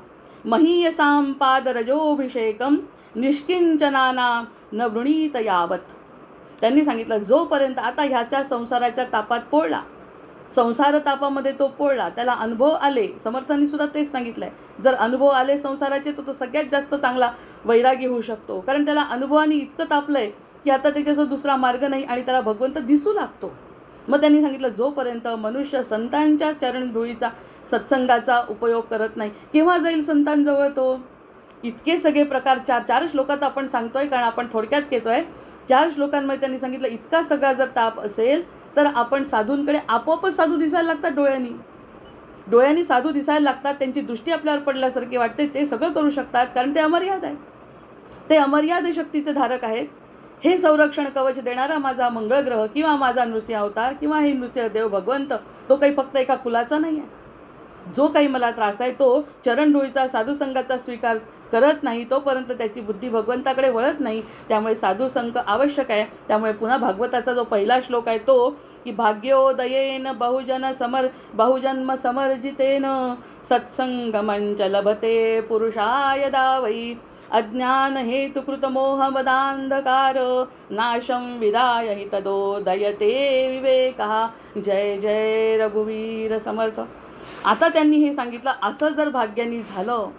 महीयसां पादरजोभिषेकम निष्किंचनाना न वृणीत यावत. त्यांनी सांगितलं जोपर्यंत आता ह्याच्या संसाराच्या तापात पोळला, संसार तापामध्ये तो पोळला, त्याला अनुभव आले. समर्थांनी सुद्धा तेच सांगितलंय, जर अनुभव आले संसाराचे तर तो सगळ्यात जास्त चांगला वैरागी होऊ शकतो. कारण त्याला अनुभवाने इतकं तापलंय की आता त्याच्यासोबत दुसरा मार्ग नाही आणि त्याला भगवंत दिसू लागतो. मग त्यांनी सांगितलं जोपर्यंत मनुष्य संतांच्या चरणधुळीचा सत्संगाचा उपयोग करत नाही, केव्हा जाईल संतांजवळ तो. इतके सगळे प्रकार 4 श्लोकात आपण सांगतोय कारण आपण थोडक्यात घेतोय. 4 श्लोकांमध्ये त्यांनी सांगितलं इतका सगळा जर ताप असेल तर आपण साधूंकडे आपोआपच साधू दिसायला लागतात. डोळ्यांनी साधू दिसायला लागतात. त्यांची दृष्टी आपल्यावर पडल्यासारखी वाटते. ते सगळं करू शकतात कारण ते अमर्याद आहे. ते अमर्याद शक्तीचे धारक आहेत. हे संरक्षण कवच देणारा माझा मंगळ ग्रह किंवा माझा नृसिंह अवतार किंवा हे नृसिंहदेव भगवंत तो काही फक्त एका कुलाचा नाही आहे. जो काही मला त्रास आहे तो चरणधुळीचा साधुसंगाचा स्वीकार करत नाही तोपर्यंत त्याची बुद्धी भगवंताकडे वळत नाही. त्यामुळे साधुसंग आवश्यक आहे. त्यामुळे पुन्हा भागवताचा जो पहिला श्लोक आहे तो की भाग्योदयेन बहुजन्म समर्जितेन सत्संगमंच लभते पुरुषाय दावै अज्ञान हेतुकृत मोहमदांधकार नाशम विदाय हि तदोदयते विवेकः. जय जय रघुवीर समर्थ. आता त्यांनी हे सांगितलं असं जर भाग्यानी झालं,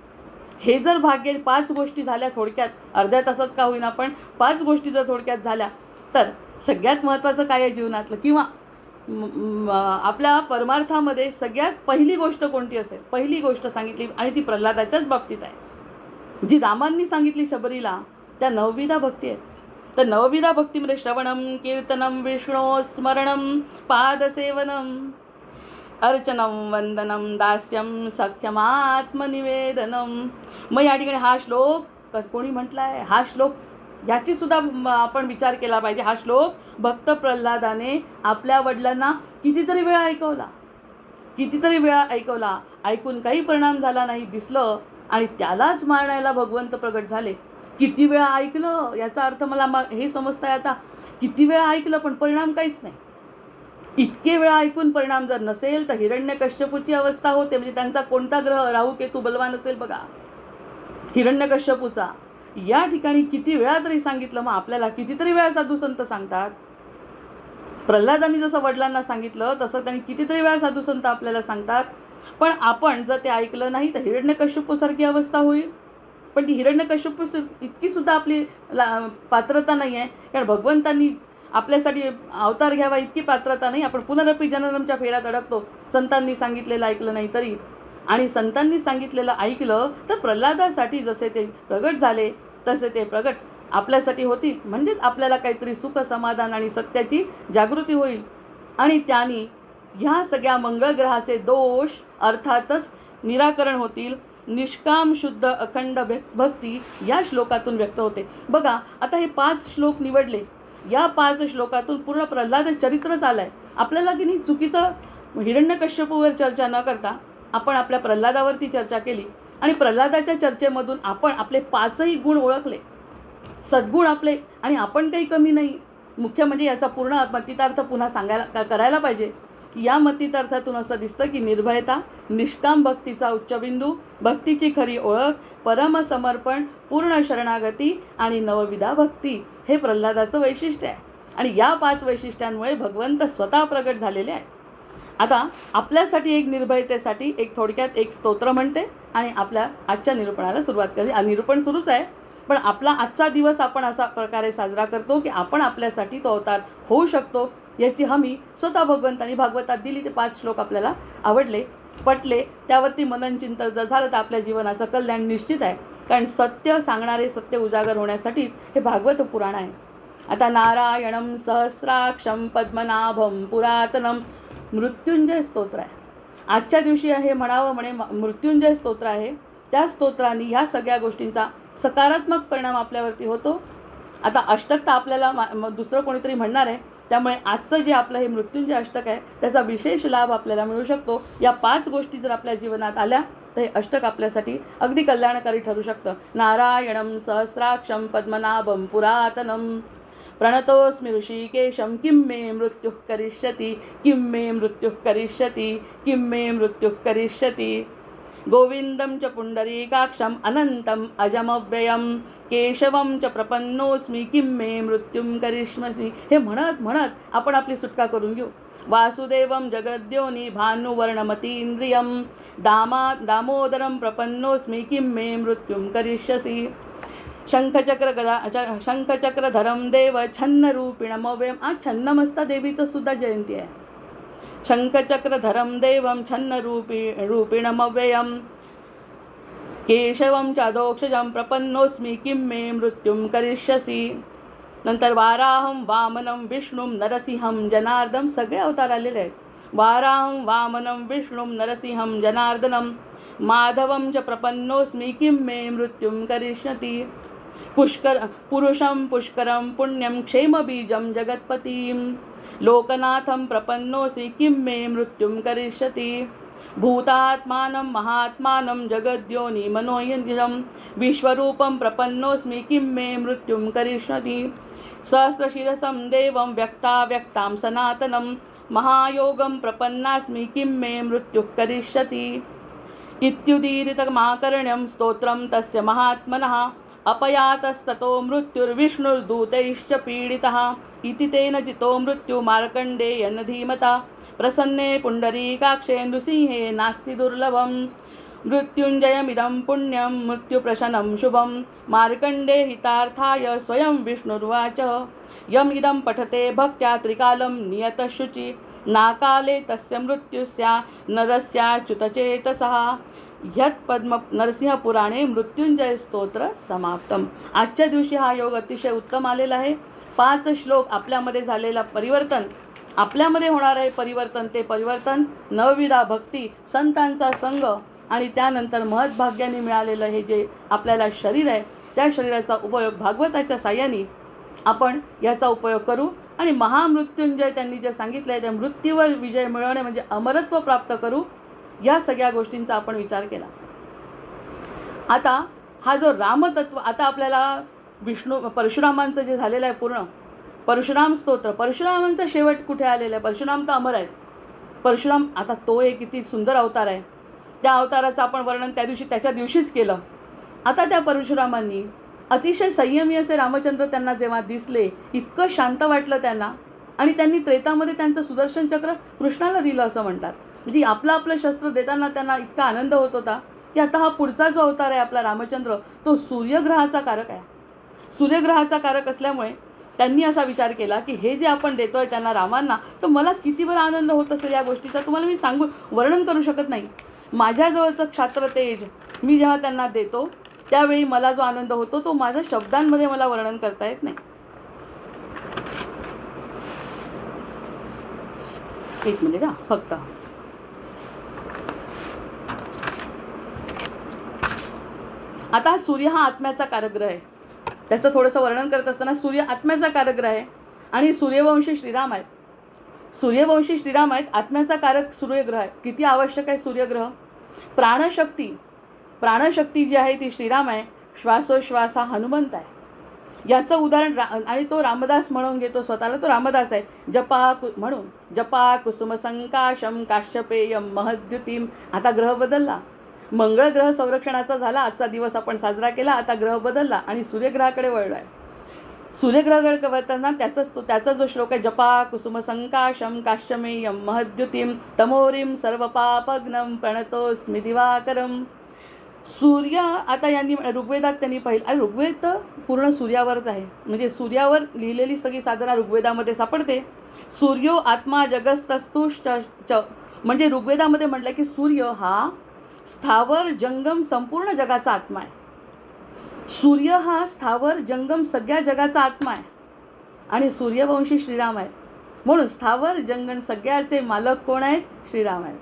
हे जर भाग्य 5 गोष्टी झाल्या थोडक्यात, अर्ध्या तासाच का होईना पण 5 गोष्टी जर थोडक्यात झाल्या तर सगळ्यात महत्त्वाचं काय आहे जीवनातलं किंवा आपल्या परमार्थामध्ये सगळ्यात पहिली गोष्ट कोणती असेल. पहिली गोष्ट सांगितली आणि ती प्रल्हादाच्याच बाबतीत आहे, जी रामांनी सांगितली शबरीला. त्या 9विधा भक्ती आहेत. तर 9विधा भक्तीमध्ये श्रवणम कीर्तनम विष्णू स्मरणम पादसेवनम अर्चनम वंदनम दास्यम सख्यमात्मनिवेदनम. मग या ठिकाणी हा श्लोक कोणी म्हटलाय, हा श्लोक याची सुद्धा आपण विचार केला पाहिजे. हा श्लोक भक्त प्रल्हादाने आपल्या वडिलांना कितीतरी वेळा ऐकवला. ऐकून काही परिणाम झाला नाही, दिसलं आणि त्यालाच मारण्याला भगवंत प्रगट झाले. किती वेळा ऐकलं याचा अर्थ मला हे समजताय आता. किती वेळा ऐकलं पण परिणाम काहीच नाही. इतके वेळा ऐकून परिणाम जर नसेल तर हिरण्यकश्यपूची अवस्था होते. म्हणजे त्यांचा कोणता ग्रह राहू केतू बलवान असेल बघा हिरण्यकश्यपूचा. या ठिकाणी किती वेळा तरी सांगितलं. मग आपल्याला कितीतरी वेळा साधू संत सांगतात. प्रल्हादांनी जसं वडिलांना सांगितलं तसं त्यांनी कितीतरी वेळा साधू संत आपल्याला सांगतात. पण आपण जर ते ऐकलं नाही तर हिरण्यकश्यपूसारखी अवस्था होईल. पण ती हिरण्यकश्यपू इतकी सुद्धा आपली पात्रता नाही आहे. कारण भगवंतांनी आपल्यासाठी अवतार घ्यावा इतकी पात्रता नाही. आपण पुनरपी जननमच्या फेऱ्यात अडकतो. संतांनी सांगितलेलं ऐकलं नाही तरी. आणि संतांनी सांगितलेलं ऐकलं तर प्रल्हादासाठी जसे ते प्रगट झाले तसे ते प्रगट आपल्यासाठी होतील. म्हणजेच आपल्याला काहीतरी सुख समाधान आणि सत्याची जागृती होईल. आणि त्यांनी ह्या सगळ्या मंगळग्रहाचे दोष अर्थातच निराकरण होतील. निष्काम शुद्ध अखंड भक्ती या श्लोकातून व्यक्त होते. बघा आता हे 5 श्लोक निवडले. या 5 श्लोकातून पूर्ण प्रल्हाद चरित्रच आलंय आपल्याला की नाही. चुकीचं हिरण्यकश्यपूवर चर्चा न करता आपण आपल्या प्रल्हादावरती चर्चा केली आणि प्रल्हादाच्या चर्चेमधून आपण आपले 5ही गुण ओळखले, सद्गुण आपले, आणि आपण काही कमी नाही. मुख्य म्हणजे याचा पूर्ण मतितार्थ पुन्हा करायला पाहिजे. या मतितार्थातून असं दिसतं की निर्भयता, निष्काम भक्तीचा उच्चबिंदू, भक्तीची खरी ओळख, परमसमर्पण, पूर्ण शरणागती आणि नवविधा भक्ती हे प्रल्हादाचं वैशिष्ट्य आहे. आणि या 5 वैशिष्ट्यांमुळे भगवंत स्वतः प्रगट झालेले आहे. आता आपल्यासाठी एक निर्भयतेसाठी एक थोडक्यात एक स्तोत्र म्हणते आणि आपल्या आजच्या निरूपणाला सुरुवात करते. निरूपण सुरूच आहे, पण आपला आजचा दिवस आपण असा प्रकारे साजरा करतो की आपण आपल्यासाठी तो अवतार होऊ शकतो याची हमी स्वतः भगवंतांनी भागवतात दिली. ते 5 श्लोक आपल्याला आवडले, पटले, त्यावरती मनन चिंतन जर झालं तर आपल्या जीवनाचं कल्याण निश्चित आहे. कारण सत्य सांगणारे सत्य उजागर होण्यासाठीच हे भागवत पुराण आहे. आता नारायणं सहस्राक्षं पद्मनाभं पुरातनं मृत्युंजय स्तोत्र आहे. आजच्या दिवशी हे म्हणावं म्हणे मृत्युंजय स्तोत्र आहे. त्या स्तोत्रांनी ह्या सगळ्या गोष्टींचा सकारात्मक परिणाम आपल्यावरती होतो. आता अष्टक तर आपल्याला दुसरं कोणीतरी म्हणणार आहे, त्यामुळे आजचं जे आपलं हे मृत्युंजय अष्टक आहे त्याचा विशेष लाभ आपल्याला मिळू शकतो. या 5 गोष्टी जर आपल्या जीवनात आल्या तर हे अष्टक आपल्यासाठी अगदी कल्याणकारी ठरू शकतं. नारायणं सहस्राक्षं पद्मनाभं पुरातनं प्रणतोस्मि ऋषिकेशं किं मे मृत्युः करिष्यति, किं मे मृत्युः करिष्यति, किं मे मृत्युः करिष्यति. गोविंदं च पुंडरीकाक्षं अनंतं अजमव्ययं केशवं च प्रपन्नोस्मि किं मे मृत्युं करिष्यसि. हे म्हणत म्हणत आपण आपली सुटका करून घेऊ. वासुदेवं जगद्योनि भानुवर्णमतीन्द्रियं दामोदरं प्रपन्नोस्मि किं मे मृत्युं करिष्यसि. शंखचक्रधरं देव छन्नरूपिणमव्ययम्. आज छन्नमस्ता देवीचं सुद्धा जयंती आहे. शंखचक्रधरं देवं छन्नरूपिणमव्ययं केशवं चादोक्षजं प्रपन्नोस्मि किं मे मृत्युं करिष्यसि. नंतर वाराहं वामनं विष्णुं नरसिंहं जनार्दनं. सगळे अवतार आलेले आहेत. वाराहं वामनं विष्णुं नरसिंहं जनार्दनं माधवं च प्रपन्नोस्मि किं मे मृत्युं करिष्यति. पुरुषं पुष्करं पुण्यं क्षेमबीजं जगत्पतिं लोकनाथं प्रपन्नोऽसि किं मे मृत्युं करिष्यति. भूतात्मानं महात्मानं जगद्योनि मनोयञ्जं विश्वरूपं प्रपन्नोऽस्मि किं मे मृत्युं करिष्यति. सहस्रशिरसं देवं व्यक्ताव्यक्तां सनातनं महायोगं प्रपन्नास्मि किं मे मृत्युः करिष्यति. इत्युदीरितमाकर्ण्यं स्तोत्रं तस्य महात्मनः अपयातस्ततो मृत्युर्विष्णुर्दूतैश्च पीडितः इति तेन जितो मृत्यु मार्कण्डेयेन धीमता प्रसन्ने पुण्डरीकाक्षे नृसिंहे नास्ति दुर्लभं. मृत्युञ्जयमिदं पुण्यं मृत्युप्रशनं शुभं मार्कण्डे हितार्थाय स्वयं विष्णुर्वाच. यम इदं पठते भक्त्या त्रिकालं नियतशुचि नाकाले तस्य मृत्युस्या नरस्याच्युतचेतसः. ह्यात नरसिंह पुराणे मृत्युंजय स्तोत्र समाप्तम. आजच्या दिवशी हा योग अतिशय उत्तम आलेला आहे. 5 श्लोक आपल्यामध्ये झालेला परिवर्तन, आपल्यामध्ये होणार आहे परिवर्तन, ते परिवर्तन नवविधा भक्ती, संतांचा संग आणि त्यानंतर महत्भाग्याने मिळालेलं हे जे आपल्याला शरीर आहे त्या शरीराचा उपयोग भागवताच्या साह्याने आपण याचा उपयोग करू आणि महामृत्युंजय त्यांनी जे सांगितलं आहे त्या मृत्यूवर विजय मिळवणे म्हणजे अमरत्व प्राप्त करू. या सगळ्या गोष्टींचा आपण विचार केला. आता हा जो रामतत्व, आता आपल्याला परशुरामांचं जे झालेलं आहे पूर्ण परशुराम स्तोत्र, परशुरामांचा शेवट कुठे आलेला आहे. परशुराम तर अमर आहेत. परशुराम आता तो एक किती सुंदर अवतार आहे. त्या अवताराचं आपण वर्णन त्याच्या दिवशीच केलं. आता त्या परशुरामांनी अतिशय संयमी असे रामचंद्र त्यांना जेव्हा दिसले, इतकं शांत वाटलं त्यांना आणि त्यांनी त्रेतामध्ये त्यांचं सुदर्शन चक्र कृष्णाला दिलं असं म्हणतात. म्हणजे आपलं शस्त्र देताना त्यांना इतका आनंद होत होता की आता हा पुढचा जो अवतार आहे आपला रामचंद्र तो सूर्यग्रहाचा कारक आहे. सूर्यग्रहाचा कारक असल्यामुळे त्यांनी असा विचार केला की हे जे आपण देतोय त्यांना रामांना, तर मला किती बरं आनंद होत असेल या गोष्टीचा तुम्हाला मी वर्णन करू शकत नाही. माझ्याजवळचं क्षात्र तेज मी जेव्हा त्यांना देतो त्यावेळी मला जो आनंद होतो तो माझ्या शब्दांमध्ये मला वर्णन करता येत नाही. एक मिनिट हा फक्त. आता सूर्य हा आत्म्याचा कारग्रह आहे. त्याचं थोडंसं वर्णन करत असताना सूर्य आत्म्याचा कारग्रह आहे आणि सूर्यवंशी श्रीराम आहेत. आत्म्याचा कारक सूर्यग्रह आहे. किती आवश्यक आहे सूर्यग्रह. प्राणशक्ती जी आहे ती श्रीराम आहे. श्वासोश्वास हा हनुमंत आहे. याचं उदाहरण आणि तो रामदास म्हणून घेतो स्वतःला, तो रामदास आहे. म्हणून जपा कुसुम संकाशम काश्यपेयम महद्युतीम. आता ग्रह बदलला, मंगळ ग्रह संरक्षणाचा झाला, आजचा दिवस आपण साजरा केला. आता ग्रह बदलला आणि सूर्यग्रहाकडे वळलाय. सूर्यग्रहाकडे वळताना त्याचा जो श्लोक आहे, जपा कुसुम संकाशम काश्यमेयम महद्युतीम तमोरीम सर्व पापग्नम प्रणतोस्मि दिवाकरम. सूर्य आता यांनी ऋग्वेदात त्यांनी पाहिलं, आणि ऋग्वेद तर पूर्ण सूर्यावरच आहे. म्हणजे सूर्यावर लिहिलेली सगळी साधना ऋग्वेदामध्ये सापडते. सूर्यो आत्मा जगस्तस्तुष्ट. म्हणजे ऋग्वेदामध्ये म्हटलं की सूर्य हा स्थावर जंगम संपूर्ण जगाचा आत्मा आहे. सूर्य हा स्थावर जंगम सगळ्या जगाचा आत्मा आहे आणि सूर्यवंशी श्रीराम आहे. म्हणून स्थावर जंगम सगळ्याचे मालक कोण आहेत? श्रीराम आहेत.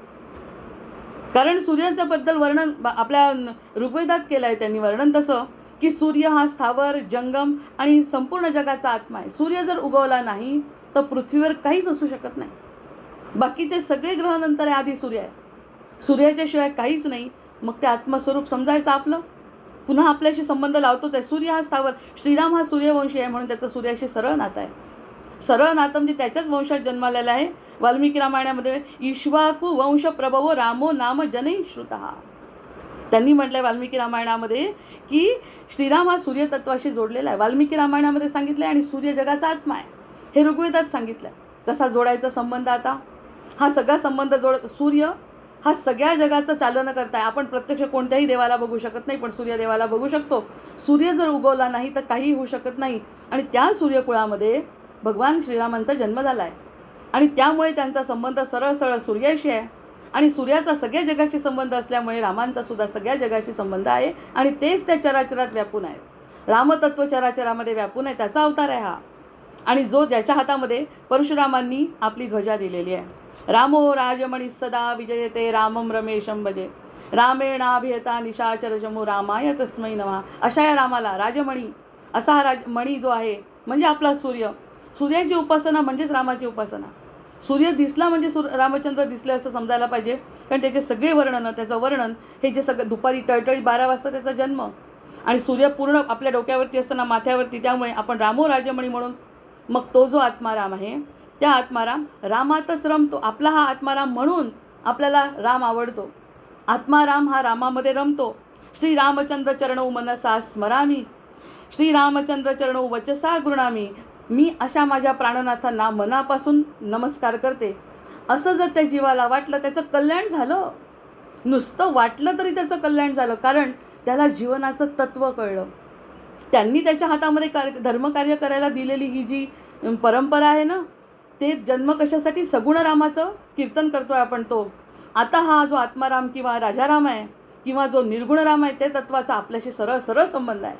कारण सूर्याचं बद्दल वर्णन आपल्या ऋग्वेदात केलं आहे त्यांनी वर्णन तसं, की सूर्य हा स्थावर जंगम आणि संपूर्ण जगाचा आत्मा आहे. सूर्य जर उगवला नाही तर पृथ्वीवर काहीच असू शकत नाही. बाकीचे सगळे ग्रह नंतर आहे, आधी सूर्य आहे. सूर्याच्या शिवाय काहीच नाही. मग ते आत्मस्वरूप समजायचं आपलं, पुन्हा आपल्याशी संबंध लावतोच आहे. सूर्य हा स्थावर, श्रीराम हा सूर्यवंशी आहे म्हणून त्याचं सूर्याशी सरळ नातं आहे. सरळ नातं म्हणजे त्याच्याच वंशात जन्मालेला आहे. वाल्मिकी रामायणामध्ये इक्ष्वाकु वंश प्रभवो रामो नाम जनै श्रुतः. त्यांनी म्हटलंय वाल्मिकी रामायणामध्ये की श्रीराम हा सूर्यतत्वाशी जोडलेला आहे. वाल्मिकी रामायणामध्ये सांगितलंय आणि सूर्य जगाचा आत्मा आहे हे ऋग्वेदात सांगितलंय. कसा जोडायचा संबंध? आता हा सगळा संबंध सूर्य हा सगळ्या जगाचं चालन करताय. आपण प्रत्यक्ष कोणत्याही देवाला बघू शकत नाही, पण सूर्यदेवाला बघू शकतो. सूर्य जर उगवला नाही तर काही होऊ शकत नाही. आणि त्या सूर्यकुळामध्ये भगवान श्रीरामांचा जन्म झाला आहे आणि त्यामुळे त्यांचा संबंध सरळ सरळ सूर्याशी आहे. आणि सूर्याचा सगळ्या जगाशी संबंध असल्यामुळे रामांचा सुद्धा सगळ्या जगाशी संबंध आहे. आणि तेच त्या चराचरात व्यापून आहे. रामतत्व चराचरामध्ये व्यापून आहे, त्याचा अवतार आहे हा. आणि जो ज्याच्या हातामध्ये परशुरामांनी आपली ध्वजा दिलेली आहे. रामो राजमणी सदा विजयते रामम रमेशम भजे रामेणाभियता निशाचरशमो रामाय तस्मै नमः. अशा या रामाला राजमणी, असा हा मणी जो आहे म्हणजे आपला सूर्य. सूर्याची उपासना म्हणजेच रामाची उपासना. सूर्य दिसला म्हणजे रामचंद्र दिसले असं समजायला पाहिजे. कारण त्याचे सगळे वर्णन, त्याचं वर्णन हे जे सगळं दुपारी टळटळी 12 वाजता त्याचा जन्म आणि सूर्य पूर्ण आपल्या डोक्यावरती असताना माथ्यावरती, त्यामुळे आपण रामो राजमणी म्हणून. मग तो जो आत्माराम आहे त्या आत्माराम रामातच रमतो. आपला हा आत्माराम म्हणून आपल्याला राम आवडतो. आत्माराम हा रामामध्ये रमतो. श्रीरामचंद्र चरणौ मनसा स्मरामी श्रीरामचंद्र चरणौ वचसा गृणामी. मी अशा माझ्या प्राणनाथांना मनापासून नमस्कार करते. असं जर त्या जीवाला वाटलं त्याचं कल्याण झालं. नुसतं वाटलं तरी त्याचं कल्याण झालं, कारण त्याला जीवनाचं तत्त्व कळलं. त्यांनी त्याच्या हातामध्ये धर्मकार्य करायला दिलेली ही जी परंपरा आहे ना, ते जन्म कशासाठी? सगुण रामाचं कीर्तन करतोय आपण तो. आता हा जो आत्माराम किंवा राजाराम आहे किंवा जो निर्गुण राम आहे ते तत्वाचा आपल्याशी सरळ सरळ संबंध आहे.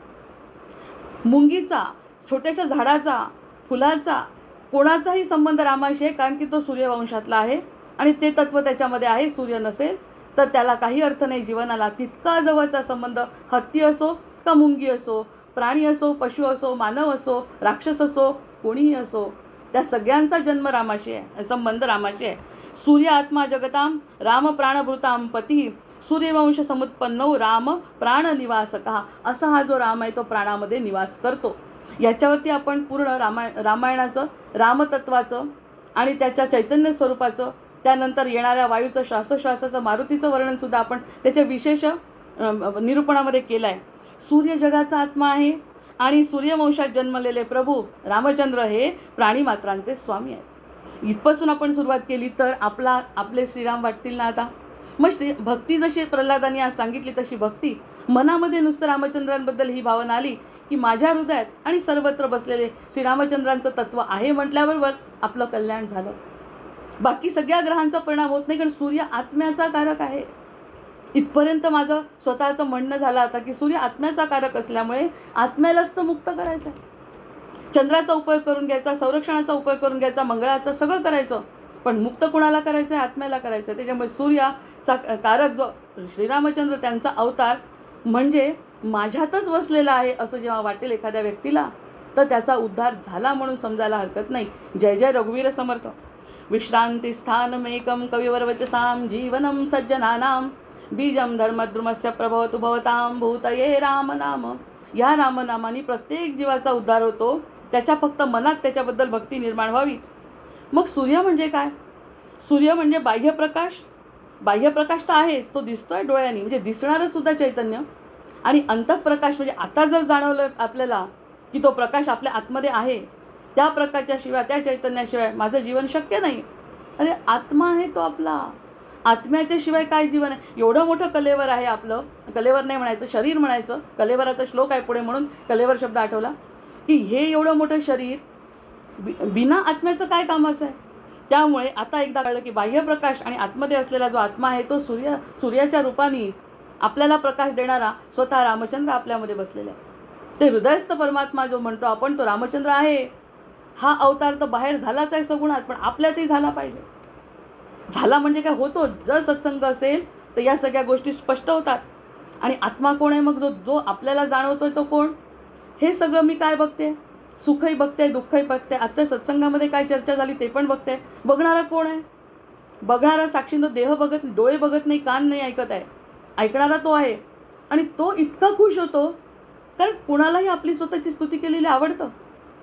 मुंगीचा, छोट्याशा झाडाचा, फुलाचा कोणाचाही संबंध रामाशी आहे, कारण की तो सूर्यवंशातला आहे आणि ते तत्व त्याच्यामध्ये आहे. सूर्य नसेल तर त्याला काही अर्थ नाही जीवनाला. तितका जवळचा संबंध हत्ती असो का मुंगी असो, प्राणी असो, पशु असो, मानव असो, राक्षस असो, कोणीही असो, त्या सगळ्यांचा जन्म रामाशी आहे, संबंध रामाशी आहे. सूर्य आत्मा जगताम राम प्राणभृताम पती सूर्यवंश समुत्पन्नो राम प्राणनिवासकः. असा हा जो राम आहे तो प्राणामध्ये निवास करतो. याच्यावरती आपण पूर्ण रामायणाचं, रामतत्वाचं आणि त्याच्या चैतन्य स्वरूपाचं, त्यानंतर येणाऱ्या वायूचं, श्वासोश्वासाचं, मारुतीचं वर्णनसुद्धा आपण त्याच्या विशेष निरूपणामध्ये केलं आहे. सूर्य जगाचा आत्मा आहे आणि सूर्यवंशात जन्मलेले प्रभू रामचंद्र हे प्राणीमात्रांचे स्वामी आहेत. इथपासून आपण सुरुवात केली तर आपले श्रीराम वाटतील ना आता. मग भक्ती जशी प्रल्हादांनी आज सांगितली तशी भक्ती मनामध्ये नुसतं रामचंद्रांबद्दल ही भावना आली की माझ्या हृदयात आणि सर्वत्र बसलेले श्रीरामचंद्रांचं तत्व आहे म्हटल्याबरोबर आपलं कल्याण झालं. बाकी सगळ्या ग्रहांचा परिणाम होत नाही, कारण सूर्य आत्म्याचा कारक आहे. इथपर्यंत माझं स्वतःचं म्हणणं झालं आता की सूर्य आत्म्याचा कारक असल्यामुळे आत्म्यालाच तर मुक्त करायचं आहे. चंद्राचा उपयोग करून घ्यायचा, संरक्षणाचा उपयोग करून घ्यायचा, मंगळाचं सगळं करायचं, पण मुक्त कुणाला करायचं आहे? आत्म्याला करायचं आहे. त्याच्यामुळे सूर्याचा कारक जो श्रीरामचंद्र त्यांचा अवतार म्हणजे माझ्यातच वसलेला आहे असं जेव्हा वाटेल एखाद्या व्यक्तीला तर त्याचा उद्धार झाला म्हणून समजायला हरकत नाही. जय जय रघुवीर समर्थ. विश्रांती स्थानमेकं कविवर वचसां जीवनं सज्जनानां बीजम धर्मद्रुमस्य प्रभवतु भवतां भूतये राम नाम. या रामनामाने प्रत्येक जीवाचा उद्धार होतो. त्याच्या फक्त मनात त्याच्याबद्दल भक्ती निर्माण व्हावी. मग सूर्य म्हणजे काय? सूर्य म्हणजे बाह्यप्रकाश. बाह्यप्रकाश तर आहेच, तो दिसतोय डोळ्यांनी, म्हणजे दिसणारं सुद्धा चैतन्य. आणि अंतःप्रकाश म्हणजे आता जर जाणवलं आपल्याला की तो प्रकाश आपल्या आतमध्ये आहे, त्या प्रकाशाशिवाय, त्या चैतन्याशिवाय माझं जीवन शक्य नाही. अरे आत्मा आहे तो आपला. आत्म्याच्या शिवाय काय जीवन आहे? एवढं मोठं कलेवर आहे आपलं. कलेवर नाही म्हणायचं, शरीर म्हणायचं. कलेवराचा श्लोक आहे पुढे म्हणून कलेवर शब्द आठवला. की हे एवढं मोठं शरीर बिना आत्म्याचं काय कामाचं आहे? त्यामुळे आता एकदा कळलं की बाह्यप्रकाश आणि आतमध्ये असलेला जो आत्मा आहे तो सूर्याच्या रूपाने आपल्याला प्रकाश देणारा स्वतः रामचंद्र आपल्यामध्ये बसलेला आहे. ते हृदयस्थ परमात्मा जो म्हणतो आपण, तो रामचंद्र आहे. हा अवतार तर बाहेर झालाच आहे सगुणात, पण आपल्यातही झाला पाहिजे. झाला म्हणजे काय होतो? जर सत्संग असेल तर या सगळ्या गोष्टी स्पष्ट होतात. आणि आत्मा कोण आहे? मग जो आपल्याला जाणवतोय तो कोण? हे सगळं मी काय बघते? सुखही बघते, दुःखही बघते. आजच्या सत्संगामध्ये काय चर्चा झाली ते पण बघते. बघणारा कोण आहे? बघणारा साक्षी तो देह बघत नाही, डोळे बघत नाही, कान नाही ऐकत आहे. ऐकणारा तो आहे. आणि तो इतका खुश होतो कारण कुणालाही आपली स्वतःची स्तुती केलेली आवडतं.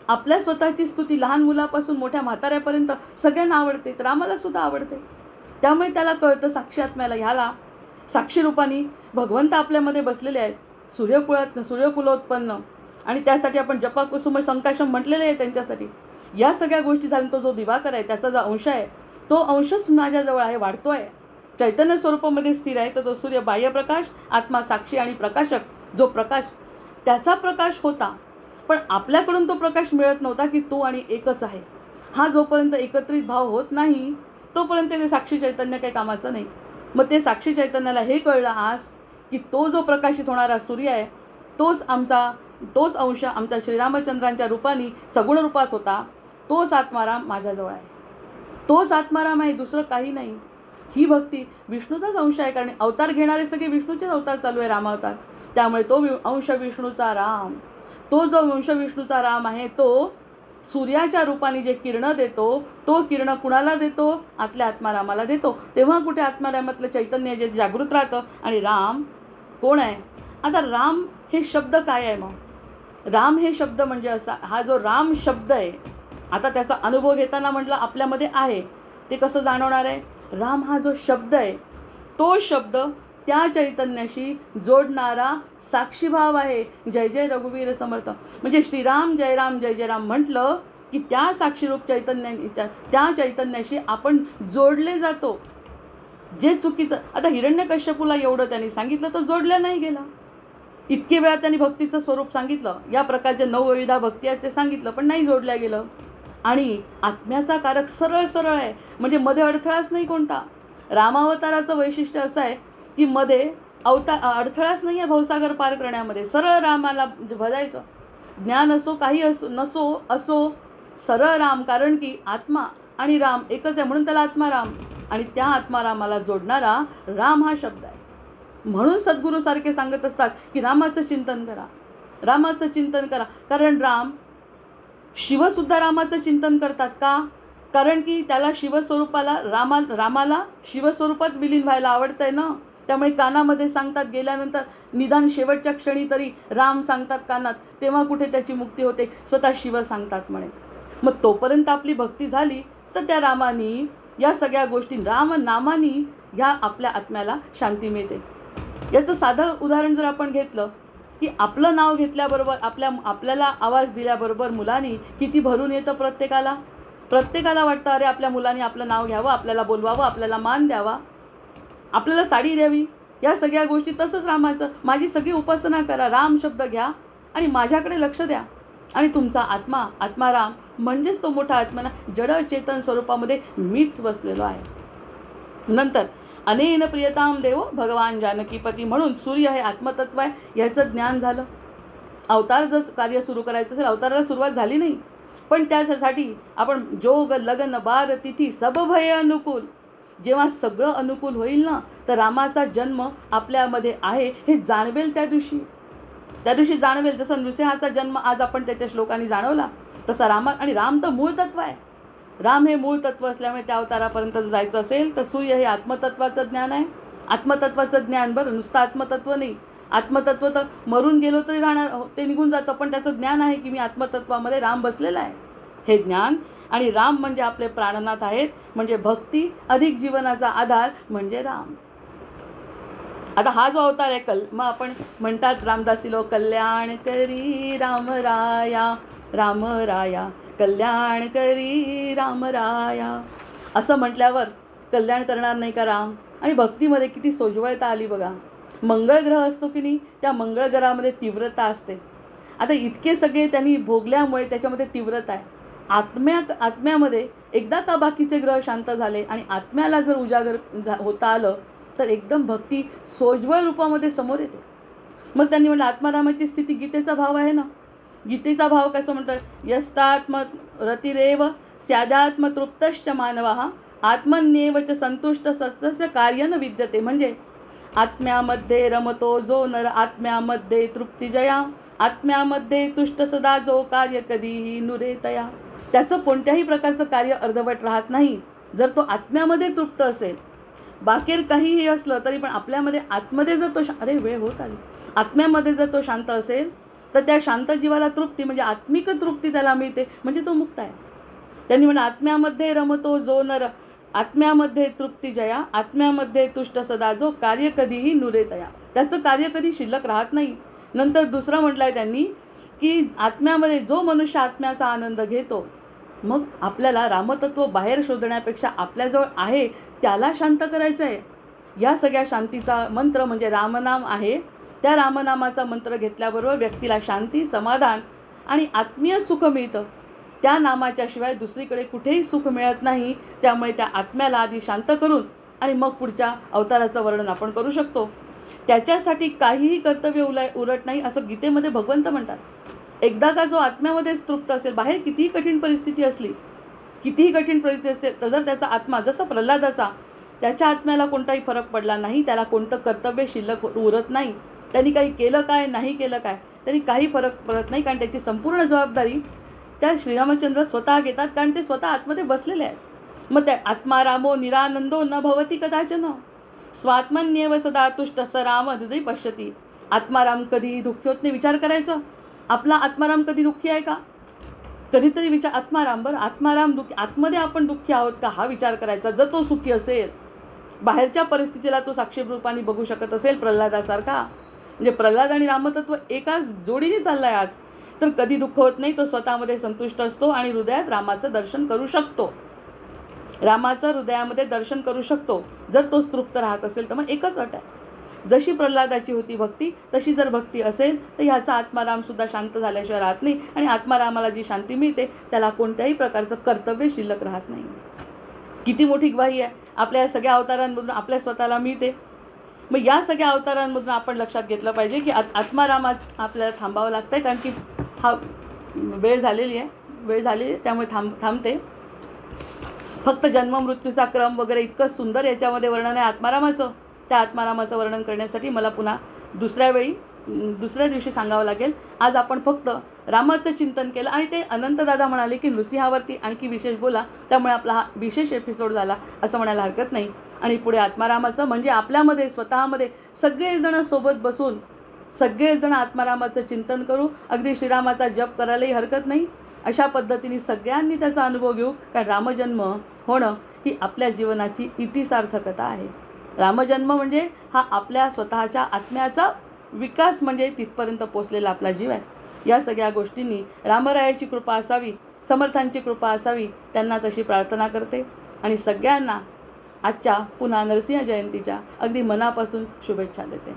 आपल्या स्वतःची स्तुती लहान मुलापासून मोठ्या म्हाताऱ्यापर्यंत सगळ्यांना आवडते. तर आम्हाला सुद्धा आवडते. त्यामुळे त्याला कळतं, साक्षी आत्म्याला, ह्याला साक्षी रूपाने भगवंत आपल्यामध्ये बसलेले आहेत. सूर्यकुलोत्पन्न. आणि त्यासाठी आपण जपाकुसुम संकाशम म्हटलेले आहे त्यांच्यासाठी. या सगळ्या गोष्टी झाल्या. तो जो दिवाकर आहे, त्याचा जो अंश आहे, तो अंशच माझ्याजवळ आहे, वाढतोय. चैतन्य स्वरूपामध्ये स्थिर आहे. तर तो सूर्य बाह्यप्रकाश, आत्मा साक्षी आणि प्रकाशक. जो प्रकाश, त्याचा प्रकाश होता, पण आपल्याकडून तो प्रकाश मिळत नव्हता की तो आणि एकच आहे. हा जोपर्यंत एकत्रित भाव होत नाही तोपर्यंत ते साक्षी चैतन्य काही कामाचं नाही. मग ते साक्षी चैतन्याला हे कळलं आज की तो जो प्रकाशित होणारा सूर्य आहे तोच अंश आमच्या श्रीरामचंद्रांच्या रूपाने सगुण रूपात होता. तोच आत्माराम माझ्याजवळ आहे. तोच आत्माराम आहे, दुसरं काही नाही. ही भक्ती विष्णूचाच अंश आहे. कारण अवतार घेणारे सगळे विष्णूचेच अवतार चालू आहे, रामावतार. त्यामुळे तो अंश विष्णूचा राम. तो जो अंश विष्णूचा राम आहे तो सूर्याच्या रूपाने जे किरण देतो, तो किरण कुणाला देतो? आतल्या आत्मारामाला देतो. तेव्हा कुठे आत्मारामातलं चैतन्य जे जागृत राहतं. आणि राम कोण आहे? आता राम हे शब्द काय आहे? मग राम हे शब्द म्हणजे असा, हा जो राम शब्द आहे, आता त्याचा अनुभव घेताना म्हटलं आपल्यामध्ये आहे, ते कसं जाणवणार आहे? राम हा जो शब्द आहे, तो शब्द त्या चैतन्याशी जोडणारा साक्षीभाव आहे. जय जय रघुवीर समर्थ. म्हणजे श्रीराम जय राम जय जय राम म्हटलं की त्या साक्षीरूप त्या चैतन्याशी आपण जोडले जातो. जे चुकीचं, आता हिरण्यकश्यपूला एवढं त्यांनी सांगितलं तर जोडल्या नाही गेला. इतके वेळा त्यांनी भक्तीचं स्वरूप सांगितलं, या प्रकारच्या 9 विविधा भक्ती आहेत ते सांगितलं, पण नाही जोडल्या गेलं. आणि आत्म्याचा कारक सरळ सरळ आहे, म्हणजे मध्ये अडथळाच नाही कोणता. रामावताराचं वैशिष्ट्य असं आहे की मध्ये अडथळाच नाही आहे भवसागर पार करण्यामध्ये. सरळ रामाला भजायचं. ज्ञान असो काही असो सरळ राम. कारण की आत्मा आणि राम एकच आहे, म्हणून त्याला आत्माराम. आणि त्या आत्मारामाला जोडणारा राम हा शब्द आहे. म्हणून सद्गुरू सारखे सांगत असतात की रामाचं चिंतन करा, रामाचं चिंतन करा. कारण शिवसुद्धा रामाचं चिंतन करतात. का? कारण की त्याला शिवस्वरूपाला रामाला शिवस्वरूपात विलीन व्हायला आवडतंय ना. त्यामुळे कानामध्ये सांगतात, गेल्यानंतर निदान शेवटच्या क्षणी तरी राम सांगतात कानात, तेव्हा कुठे त्याची मुक्ती होते. स्वतः शिव सांगतात म्हणे. मग तोपर्यंत आपली भक्ती झाली तर त्या रामानी, या सगळ्या गोष्टी रामनामानी या आपल्या आत्म्याला शांती मिळते. याचं साधं उदाहरण जर आपण घेतलं की आपलं नाव घेतल्याबरोबर, आपल्याला आवाज दिल्याबरोबर मुलांनी किती भरून येतं प्रत्येकाला वाटतं अरे आपल्या मुलांनी आपलं नाव घ्यावं, आपल्याला बोलवावं, आपल्याला मान द्यावा, आपल्याला साडी द्यावी. या सगळ्या गोष्टी तसंच रामाचं. माझी सगळी उपासना करा, राम शब्द घ्या आणि माझ्याकडे लक्ष द्या. आणि तुमचा आत्माराम म्हणजेच तो मोठा आत्मा जड चेतन स्वरूपामध्ये मीच बसलेलो आहे. नंतर अनेन प्रियताम देव भगवान जानकीपती. म्हणून सूर्य हे आत्मतत्व आहे, याचं ज्ञान झालं. अवतार जर कार्य सुरू करायचं असेल, अवताराला सुरुवात झाली नाही, पण त्याच्यासाठी आपण जोग लगन बार तिथी सब भय अनुकूल. जेव्हा सगळं अनुकूल होईल ना, तर रामाचा जन्म आपल्यामध्ये आहे हे जाणवेल. त्या दिवशी जाणवेल. जसं नृसिंहाचा जन्म आज आपण त्याच्या श्लोकांनी जाणवला, तसा आणि राम तर मूळ तत्व आहे. राम हे मूळ तत्व असल्यामुळे त्या अवतारापर्यंत जायचं असेल तर सूर्य हे आत्मतत्वाचं ज्ञान आहे आत्मतत्वाचं ज्ञान, बरं नुसतं आत्मतत्व नाही, आत्मतत्व तर मरून गेलो तरी राहणार, ते निघून जातं, पण त्याचं ज्ञान आहे की मी आत्मतत्वामध्ये राम बसलेला आहे, हे ज्ञान. आणि राम म्हणजे आपले प्राणनाथ आहेत, म्हणजे भक्ती अधिक जीवनाचा आधार म्हणजे राम. आता हा जो अवतार आहे मग आपण म्हणतात रामदासी लोक, कल्याण करी राम राया, राम राया कल्याण करी राम राया, असं म्हटल्यावर कल्याण करणार नाही का राम? आणि भक्तीमध्ये किती सोज्वळता आली बघा. मंगळ ग्रह असतो की नाही, त्या मंगळ ग्रहामध्ये तीव्रता असते. आता इतके सगळे त्यांनी भोगल्यामुळे त्याच्यामध्ये तीव्रता आहे. आत्म्यामध्ये एकदा का बाकीचे ग्रह शांत झाले आणि आत्म्याला जर उजागर होता आलं तर एकदम भक्ती सोज्वळ रूपामध्ये समोर येते. मग त्यांनी म्हटलं आत्मारामाची स्थिती गीतेचा भाव आहे ना. गीतेचा भाव कसं म्हणतात, यस्तात्म रतिरेव स्यादात्मतृप्तश्च मानवः आत्मन्येव च संतुष्ट सत्स्य कार्य न विद्यते. म्हणजे आत्म्यामध्ये रमतो जो नर आत्म्यामध्ये तृप्तिजया, आत्म्यामध्ये तुष्ट सदा जो कार्य कधीही नुरेतया. त्याचं कोणत्याही प्रकारचं कार्य अर्धवट राहत नाही जर तो आत्म्यामध्ये तृप्त असेल. बाकीर काहीही असलं तरी पण आपल्यामध्ये आतमध्ये जर तो अरे वेळ होत आली, आत्म्यामध्ये जर तो शांत असेल तर त्या शांत जीवाला तृप्ती म्हणजे आत्मिक तृप्ती त्याला मिळते, म्हणजे तो मुक्त आहे. त्यांनी म्हणा आत्म्यामध्ये रमतो जो नर आत्म्यामध्ये तृप्ती जया, आत्म्यामध्ये तुष्ट सदा जो कार्य कधीही नुरेतया. त्याचं कार्य कधी शिल्लक राहत नाही. नंतर दुसरं म्हटलंय त्यांनी की आत्म्यामध्ये जो मनुष्य आत्म्याचा आनंद घेतो, मग आपल्याला रामतत्व बाहेर शोधण्यापेक्षा आपल्याजवळ आहे त्याला शांत करायचं आहे. या सगळ्या शांतीचा मंत्र म्हणजे रामनाम आहे. त्या रामनामाचा मंत्र घेतल्याबरोबर व्यक्तीला शांती, समाधान आणि आत्मीय सुख मिळतं. त्या नामाच्या शिवाय दुसरीकडे कुठेही सुख मिळत नाही. त्यामुळे त्या आत्म्याला आधी शांत करून आणि मग पुढच्या अवताराचं वर्णन आपण करू शकतो. त्याच्यासाठी काहीही कर्तव्य उरत नाही असं गीतेमध्ये भगवंत म्हणतात. एकदा का जो आत्म्यामध्येच तृप्त असेल, बाहेर कितीही कठीण परिस्थिती असली, कितीही कठीण परिस्थिती असेल, तर जर त्याचा आत्मा जसं प्रल्हादाचा, त्याच्या आत्म्याला कोणताही फरक पडला नाही, त्याला कोणतं कर्तव्य शिल्लक उरत नाही. त्यांनी काही केलं काय, नाही केलं काय, त्यांनी काही फरक पडत नाही, कारण त्याची संपूर्ण जबाबदारी त्या श्रीरामचंद्र स्वतः घेतात, कारण ते स्वतः आतमध्ये बसलेले आहेत. मग त्या आत्मारामो निरानंदो न भवती कदाचन स्वात्मन्येव सदा तुष्ट स राम हृदय पश्यती. आत्माराम कधी दुःखी होत नाही. विचार करायचं, आपला आत्माराम कधी दुःखी आहे का? कधीतरी विचार, आत्माराम बरं आत्माराम दुःखी, आतमध्ये आपण दुःखी आहोत का हा विचार करायचा. जर तो सुखी असेल, बाहेरच्या परिस्थितीला तो साक्षी रूपाने बघू शकत असेल प्रल्हादासारखा, म्हणजे प्रल्हाद आणि रामतत्व एकाच जोडीने चाललाय आज, तर कधी दुःख होत नाही. तो स्वतःमध्ये संतुष्ट असतो आणि हृदयात रामाचं दर्शन करू शकतो. रामाचं हृदयामध्ये दर्शन करू शकतो जर तो तृप्त राहत असेल. तर मग एकच अट आहे, जशी प्रल्हादाची होती भक्ती तशी जर भक्ती असेल तर ह्याचा आत्माराम सुद्धा शांत झाल्याशिवाय राहत नाही. आणि आत्मारामाला जी शांती मिळते त्याला कोणत्याही प्रकारचं कर्तव्य शिल्लक राहत नाही. किती मोठी ग्वाही आहे आपल्या या सगळ्या अवतारांमधून आपल्या स्वतःला मिळते. मग या सगळ्या अवतारांमधून आपण लक्षात घेतलं पाहिजे की आत्मारामाच आपल्याला थांबावं लागतं आहे, कारण की हा वेळ झालेली आहे, त्यामुळे थांबते. फक्त जन्म मृत्यूचा क्रम वगैरे इतकं सुंदर याच्यामध्ये वर्णन आहे आत्मारामाचं. त्या आत्मारामाचं वर्णन करण्यासाठी मला पुन्हा दुसऱ्या दिवशी सांगावं लागेल. आज आपण फक्त रामाचं चिंतन केलं आणि ते अनंतदादा म्हणाले की नृसिंहावरती आणखी विशेष बोला, त्यामुळे आपला हा विशेष एपिसोड झाला असं म्हणायला हरकत नाही. आणि पुढे आत्मारामाचं म्हणजे आपल्यामध्ये स्वतःमध्ये सगळेजण सोबत बसून सगळेजण आत्मारामाचं चिंतन करू. अगदी श्रीरामाचा जप करायलाही हरकत नाही. अशा पद्धतीने सगळ्यांनी त्याचा अनुभव घेऊ, कारण रामजन्म होणं ही आपल्या जीवनाची इतिसार्थकता आहे. रामजन्म म्हणजे हा आपल्या स्वतःच्या आत्म्याचा विकास, म्हणजे तिथपर्यंत पोचलेला आपला जीव आहे. या सगळ्या गोष्टींनी रामरायाची कृपा असावी, समर्थांची कृपा असावी, त्यांना तशी प्रार्थना करते. आणि सगळ्यांना आजच्या पुन्हा नरसिंह जयंतीच्या अगदी मनापासून शुभेच्छा देते.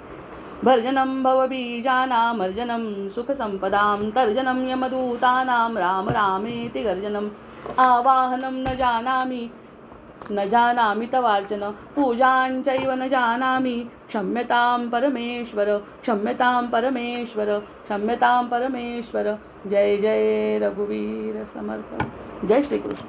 भर्जनं भवबीजानां अर्जनं सुखसंपदां तर्जनं यमदूतानां राम रामेति गर्जनम् आवाहनं न जानामि तवार्चन पूजाञ्चैव न जानामि क्षम्यतां परमेश्वर क्षम्यतां परमेश्वर. जय जय रघुवीर समर्थ. जय श्रीकृष्ण.